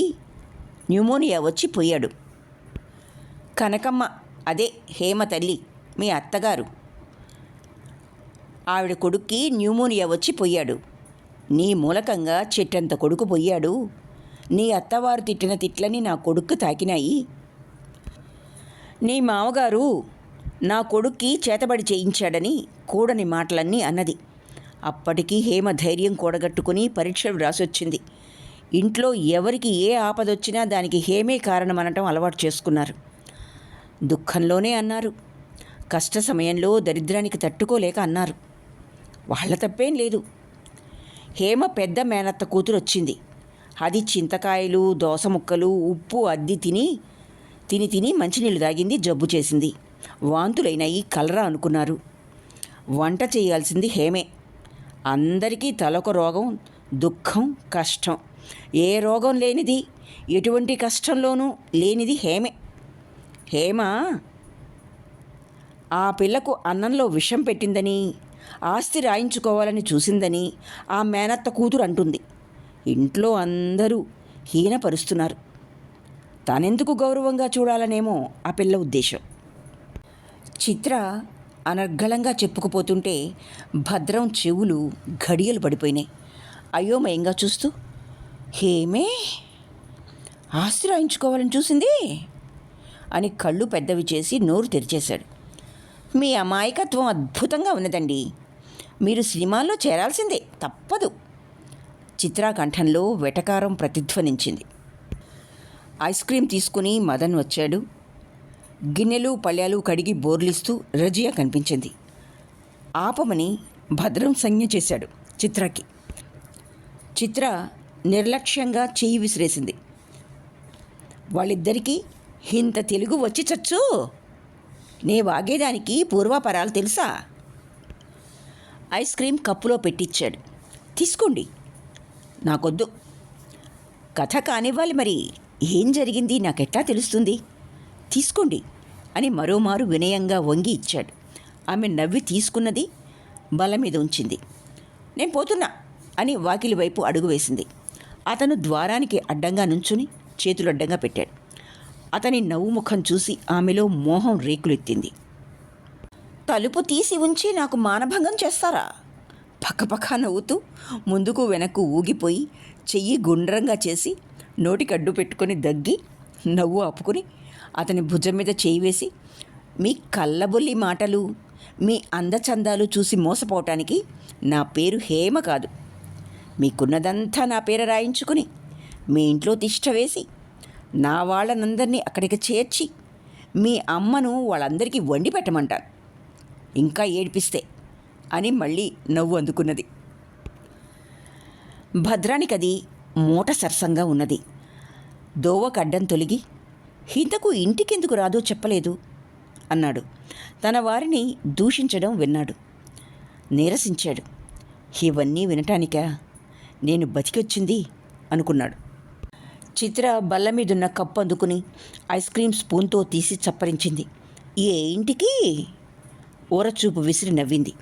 న్యూమోనియా వచ్చి పోయాడు. కనకమ్మ అదే హేమ తల్లి, మీ అత్తగారు. ఆవిడ కొడుక్కి న్యూమోనియా వచ్చి పోయాడు. నీ మూలకంగా చెట్టంత కొడుకు పోయాడు. నీ అత్తవారు తిట్టిన తిట్లని నా కొడుక్కు తాకినాయి. నీ మామగారు నా కొడుక్కి చేతబడి చేయించాడని కూడని మాటలన్నీ అన్నది. అప్పటికీ హేమ ధైర్యం కూడగట్టుకుని పరీక్షలు రాసొచ్చింది. ఇంట్లో ఎవరికి ఏ ఆపదొచ్చినా దానికి హేమే కారణమనటం అలవాటు చేసుకున్నారు. దుఃఖంలోనే అన్నారు. కష్ట సమయంలో దరిద్రానికి తట్టుకోలేక అన్నారు. వాళ్ళ తప్పేం లేదు. హేమ పెద్ద మేనత్త కూతురు వచ్చింది. అది చింతకాయలు, దోస ముక్కలు, ఉప్పు అద్ది తిని మంచినీళ్ళు తాగింది, జబ్బు చేసింది. వాంతులైనాయి, కలరా అనుకున్నారు. వంట చేయాల్సింది హేమే. అందరికీ తలొక రోగం, దుఃఖం, కష్టం. ఏ రోగం లేనిది, ఎటువంటి కష్టంలోనూ లేనిది హేమే. హేమ ఆ పిల్లకు అన్నంలో విషం పెట్టిందని, ఆస్తి రాయించుకోవాలని చూసిందని ఆ మేనత్త కూతురు అంటుంది. ఇంట్లో అందరూ హీనపరుస్తున్నారు. తనెందుకు గౌరవంగా చూడాలనేమో ఆ పిల్ల ఉద్దేశం. చిత్ర అనర్గళంగా చెప్పుకుపోతుంటే భద్రం చెవులు ఘడియలు పడిపోయినాయి. అయోమయంగా చూస్తూ, హేమే ఆస్తి రాయించుకోవాలని చూసింది అని కళ్ళు పెద్దవి చేసి నోరు తెరిచేశాడు. మీ అమాయకత్వం అద్భుతంగా ఉన్నదండి. మీరు సినిమాల్లో చేరాల్సిందే, తప్పదు. చిత్రా కంఠంలో వెటకారం ప్రతిధ్వనించింది. ఐస్ క్రీం తీసుకుని మదన్ వచ్చాడు. గిన్నెలు పళ్ళ్యాలు కడిగి బోర్లిస్తూ రజియా కనిపించింది. ఆపమని భద్రం సంజ్ఞ చేశాడు చిత్రకి. చిత్ర నిర్లక్ష్యంగా చెయ్యి విసిరేసింది. వాళ్ళిద్దరికీ ఇంత తెలుగు వచ్చి చచ్చు, నే వాగేదానికి పూర్వాపరాలు తెలుసా? ఐస్ క్రీం కప్పులో పెట్టించాడు. తీసుకోండి. నాకొద్దు. కథ కానివ్వాలి, మరి ఏం జరిగింది నాకెట్లా తెలుస్తుంది? తీసుకోండి అని మరోమారు వినయంగా వంగి ఇచ్చాడు. ఆమె నవ్వి తీసుకున్నది, బల్ల మీద ఉంచింది. నేను పోతున్నా అని వాకిలి వైపు అడుగు వేసింది. అతను ద్వారానికి అడ్డంగా నుంచుని చేతులు అడ్డంగా పెట్టాడు. అతని నవ్వు ముఖం చూసి ఆమెలో మోహం రేకులెత్తింది. తలుపు తీసి ఉంచి నాకు మానభంగం చేస్తారా? పక్కపక్క నవ్వుతూ ముందుకు వెనక్కు ఊగిపోయి చెయ్యి గుండ్రంగా చేసి నోటికి అడ్డు పెట్టుకొని దగ్గి నవ్వు ఆపుకుని అతని భుజం మీద చేయి వేసి, మీ కళ్ళబొల్లి మాటలు, మీ అందచందాలు చూసి మోసపోవటానికి నా పేరు హేమ కాదు. మీకున్నదంతా నా పేరు రాయించుకుని మీ ఇంట్లో తిష్ట వేసి నా వాళ్ళనందరినీ అక్కడికి చేర్చి మీ అమ్మను వాళ్ళందరికీ వండి పెట్టమంటాను, ఇంకా ఏడిపిస్తే అని మళ్ళీ నవ్వు అందుకున్నది. భద్రానికది మూట సరసంగా ఉన్నది. దోవకు అడ్డం తొలగి, ఇంతకు ఇంటికెందుకు రాదో చెప్పలేదు అన్నాడు. తన వారిని దూషించడం విన్నాడు. నీరసించాడు. ఇవన్నీ వినటానికా నేను బతికొచ్చింది అనుకున్నాడు. చిత్ర బల్ల మీదున్న కప్పు అందుకుని ఐస్ క్రీం స్పూన్తో తీసి చప్పరించింది. ఏ ఇంటికి? ఊరచూపు విసిరి నవ్వింది.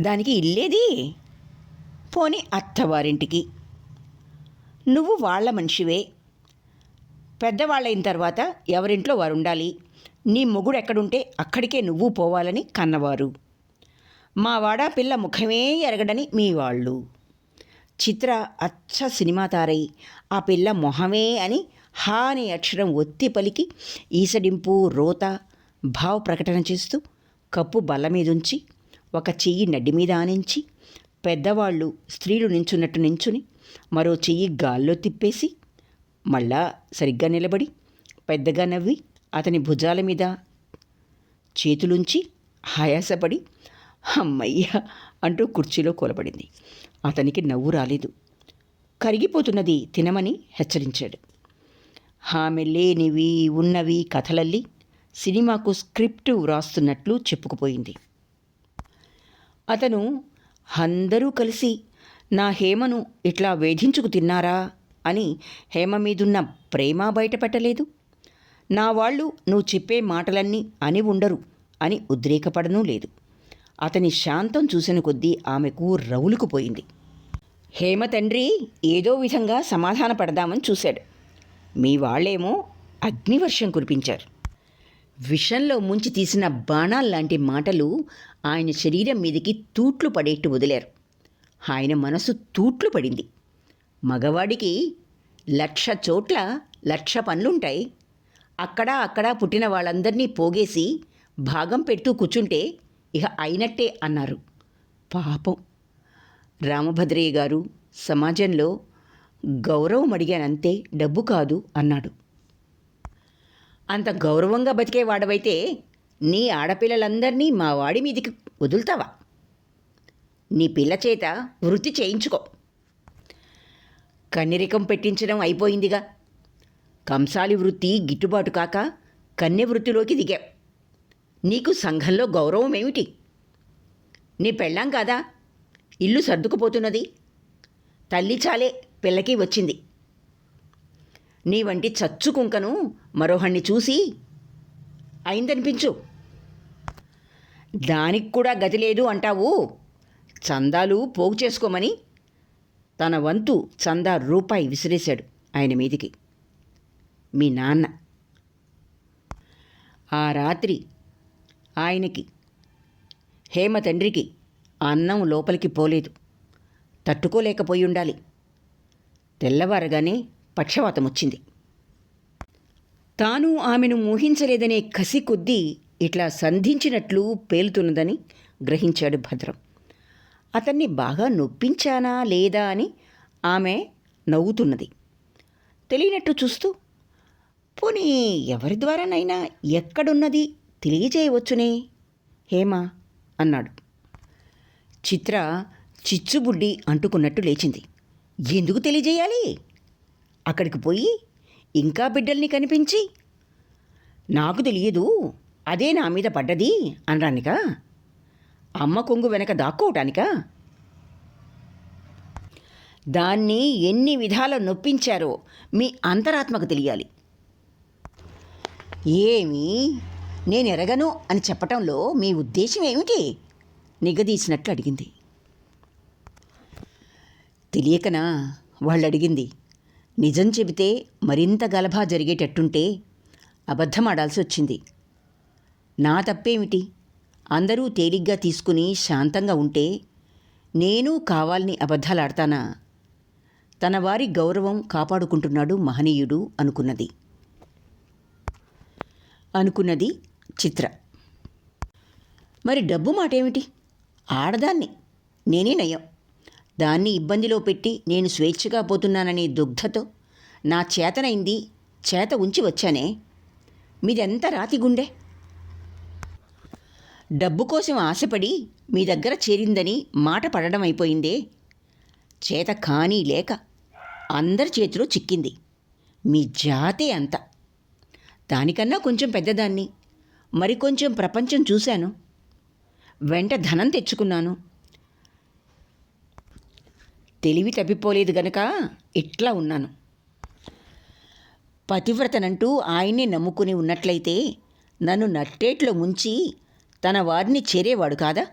దానికి ఇల్లేది? పోనీ అత్తవారింటికి. నువ్వు వాళ్ళ మనిషివే. పెద్దవాళ్ళైన తర్వాత ఎవరింట్లో వారు ఉండాలి. నీ మొగుడు ఎక్కడుంటే అక్కడికే నువ్వు పోవాలని కన్నవారు. మా వాడా పిల్ల ముఖమే ఎరగడని మీ వాళ్ళు. చిత్ర అచ్చ సినిమా తారై ఆ పిల్ల మొహమే అని హా అనే అక్షరం ఒత్తి పలికి ఈసడింపు రోత భావ ప్రకటన చేస్తూ కప్పు బల్ల మీదుంచి ఒక చెయ్యి నడ్డి మీద ఆనించి పెద్దవాళ్ళు స్త్రీలు నించున్నట్టు నించుని మరో చెయ్యి గాల్లో తిప్పేసి మళ్ళా సరిగ్గా నిలబడి పెద్దగా నవ్వి అతని భుజాల మీద చేతులుంచి ఆయాసపడి అమ్మయ్య అంటూ కుర్చీలో కూలబడింది. అతనికి నవ్వు రాలేదు. కరిగిపోతున్నది తినమని హెచ్చరించాడు. ఆమె లేనివి ఉన్నవి కథలల్లి సినిమాకు స్క్రిప్టు వ్రాస్తున్నట్లు చెప్పుకుపోయింది. అతను అందరూ కలిసి నా హేమను ఇట్లా వేధించుకు తిన్నారా అని హేమ మీదున్న ప్రేమ బయటపెట్టలేదు. నా వాళ్ళు నువ్వు చెప్పే మాటలన్నీ అని ఉండరు అని ఉద్రేకపడనూ లేదు. అతని శాంతం చూసిన కొద్దీ ఆమెకు రవులుకుపోయింది. హేమ తండ్రి ఏదో విధంగా సమాధాన పడదామని చూశాడు. మీ వాళ్ళేమో అగ్నివర్షం కురిపించారు. విషంలో ముంచి తీసిన బాణాల్లాంటి మాటలు ఆయన శరీరం మీదికి తూట్లు పడేట్టు వదిలారు. ఆయన మనసు తూట్లు పడింది. మగవాడికి 1,00,000 చోట్ల 1,00,000 పనులుంటాయి. అక్కడ పుట్టిన వాళ్ళందరినీ పోగేసి భాగం పెడుతూ కూర్చుంటే ఇక అయినట్టే అన్నారు. పాపం రామభద్రయ్య గారు సమాజంలో గౌరవం అడిగానంతే, డబ్బు కాదు అన్నాడు. అంత గౌరవంగా బతికేవాడవైతే నీ ఆడపిల్లలందరినీ మా వాడి మీదికి వదులుతావా? నీ పిల్ల చేత వృత్తి చేయించుకో. కన్నిరికం పెట్టించడం అయిపోయిందిగా. కంసాలి వృత్తి గిట్టుబాటు కాక కన్నె వృత్తిలోకి దిగావు. నీకు సంఘంలో గౌరవం ఏమిటి? నీ పెళ్ళాం కాదా ఇల్లు సర్దుకుపోతున్నది? తల్లి చాలే పిల్లకి వచ్చింది. నీ వంటి చచ్చు కుంకను మరోహణ్ణి చూసి అయిందనిపించు. దానికి కూడా గతి లేదు అంటావు. చందాలు పోగు చేసుకోమని తన వంతు చందా రూపాయి విసిరేశాడు ఆయన మీదికి మీ నాన్న. ఆ రాత్రి ఆయనకి హేమ తండ్రికి అన్నం లోపలికి పోలేదు. తట్టుకోలేకపోయి ఉండాలి. తెల్లవారగానే పక్షవాతం వచ్చింది. తాను ఆమెను మోహించలేదనే కసి కొద్దీ ఇట్లా సంధించినట్లు పేలుతున్నదని గ్రహించాడు భద్రం. అతన్ని బాగా నొప్పించానా లేదా అని ఆమె నవ్వుతున్నది తెలియనట్టు చూస్తూ. పోనీ ఎవరి ద్వారానైనా ఎక్కడున్నది తెలియజేయవచ్చునే హేమ అన్నాడు. చిత్ర చిచ్చుబుడ్డి అంటుకున్నట్టు లేచింది. ఎందుకు తెలియజేయాలి? అక్కడికి పోయి ఇంకా బిడ్డల్ని కనిపించి నాకు తెలియదు అదే నా మీద పడ్డది అనడానికా? అమ్మ కొంగు వెనక దాక్కోవటానికా? దాన్ని ఎన్ని విధాల నొప్పించారో మీ అంతరాత్మకు తెలియాలి. ఏమీ నేను ఎరగను అని చెప్పటంలో మీ ఉద్దేశం ఏమిటి? నిగదీసినట్లు అడిగింది. తెలియకనా వాళ్ళు అడిగింది. నిజం చెబితే మరింత గలభా జరిగేటట్టుంటే అబద్ధమాడాల్సి వచ్చింది. నా తప్పేమిటి? అందరూ తేలిగ్గా తీసుకుని శాంతంగా ఉంటే నేను కావాలని అబద్ధాలాడతానా? తన వారి గౌరవం కాపాడుకుంటున్నాడు మహనీయుడు అనుకున్నది చిత్ర. మరి డబ్బు మాటేమిటి? ఆడదాన్ని, నేనే నయం. దాన్ని ఇబ్బందిలో పెట్టి నేను స్వేచ్ఛగా పోతున్నాననే దుగ్ధతో నా చేతనైంది చేత ఉంచి వచ్చానే. మీదెంత రాతి గుండె! డబ్బు కోసం ఆశపడి మీ దగ్గర చేరిందని మాట పడడం అయిపోయిందే. చేత కానీ లేక అందరి చేతిలో చిక్కింది. మీ జాతే అంత. దానికన్నా కొంచెం పెద్దదాన్ని. మరికొంచెం ప్రపంచం చూశాను. వెంట ధనం తెచ్చుకున్నాను. తెలివి తప్పిపోలేదు గనక ఇట్లా ఉన్నాను. పతివ్రతనంటూ ఆయన్నే నమ్ముకుని ఉన్నట్లయితే నన్ను నట్టేట్లో ముంచి తన వారిని చేరేవాడు కాదా?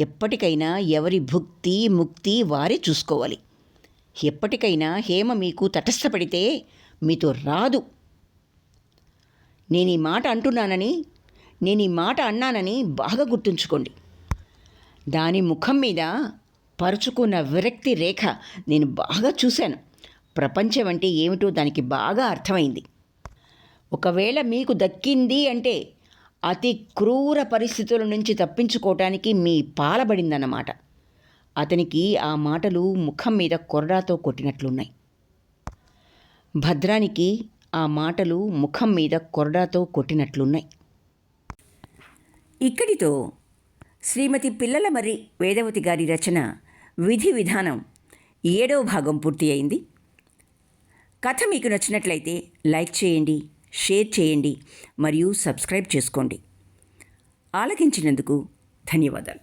ఎప్పటికైనా ఎవరి భుక్తి ముక్తి వారే చూసుకోవాలి. ఎప్పటికైనా హేమ మీకు తటస్థపడితే మీతో రాదు. నేను ఈ మాట అన్నానని బాగా గుర్తుంచుకోండి. దాని ముఖం మీద పరుచుకున్న విరక్తి రేఖ నేను బాగా చూశాను. ప్రపంచం అంటే ఏమిటో దానికి బాగా అర్థమైంది. ఒకవేళ మీకు దక్కింది అంటే అతి క్రూర పరిస్థితుల నుంచి తప్పించుకోవటానికి మీ పాలబడిందన్నమాట. అతనికి ఆ మాటలు ముఖం మీద కొరడాతో కొట్టినట్లున్నాయి. భద్రానికి ఆ మాటలు ముఖం మీద కొరడాతో కొట్టినట్లున్నాయి. ఇక్కడితో శ్రీమతి పిల్లలమర్రి వేదవతి గారి రచన విధి విధానం 7వ భాగం పూర్తి అయింది. కథ మీకు నచ్చినట్లయితే లైక్ చేయండి, షేర్ చేయండి మరియు సబ్స్క్రైబ్ చేసుకోండి. ఆలకించినందుకు ధన్యవాదాలు.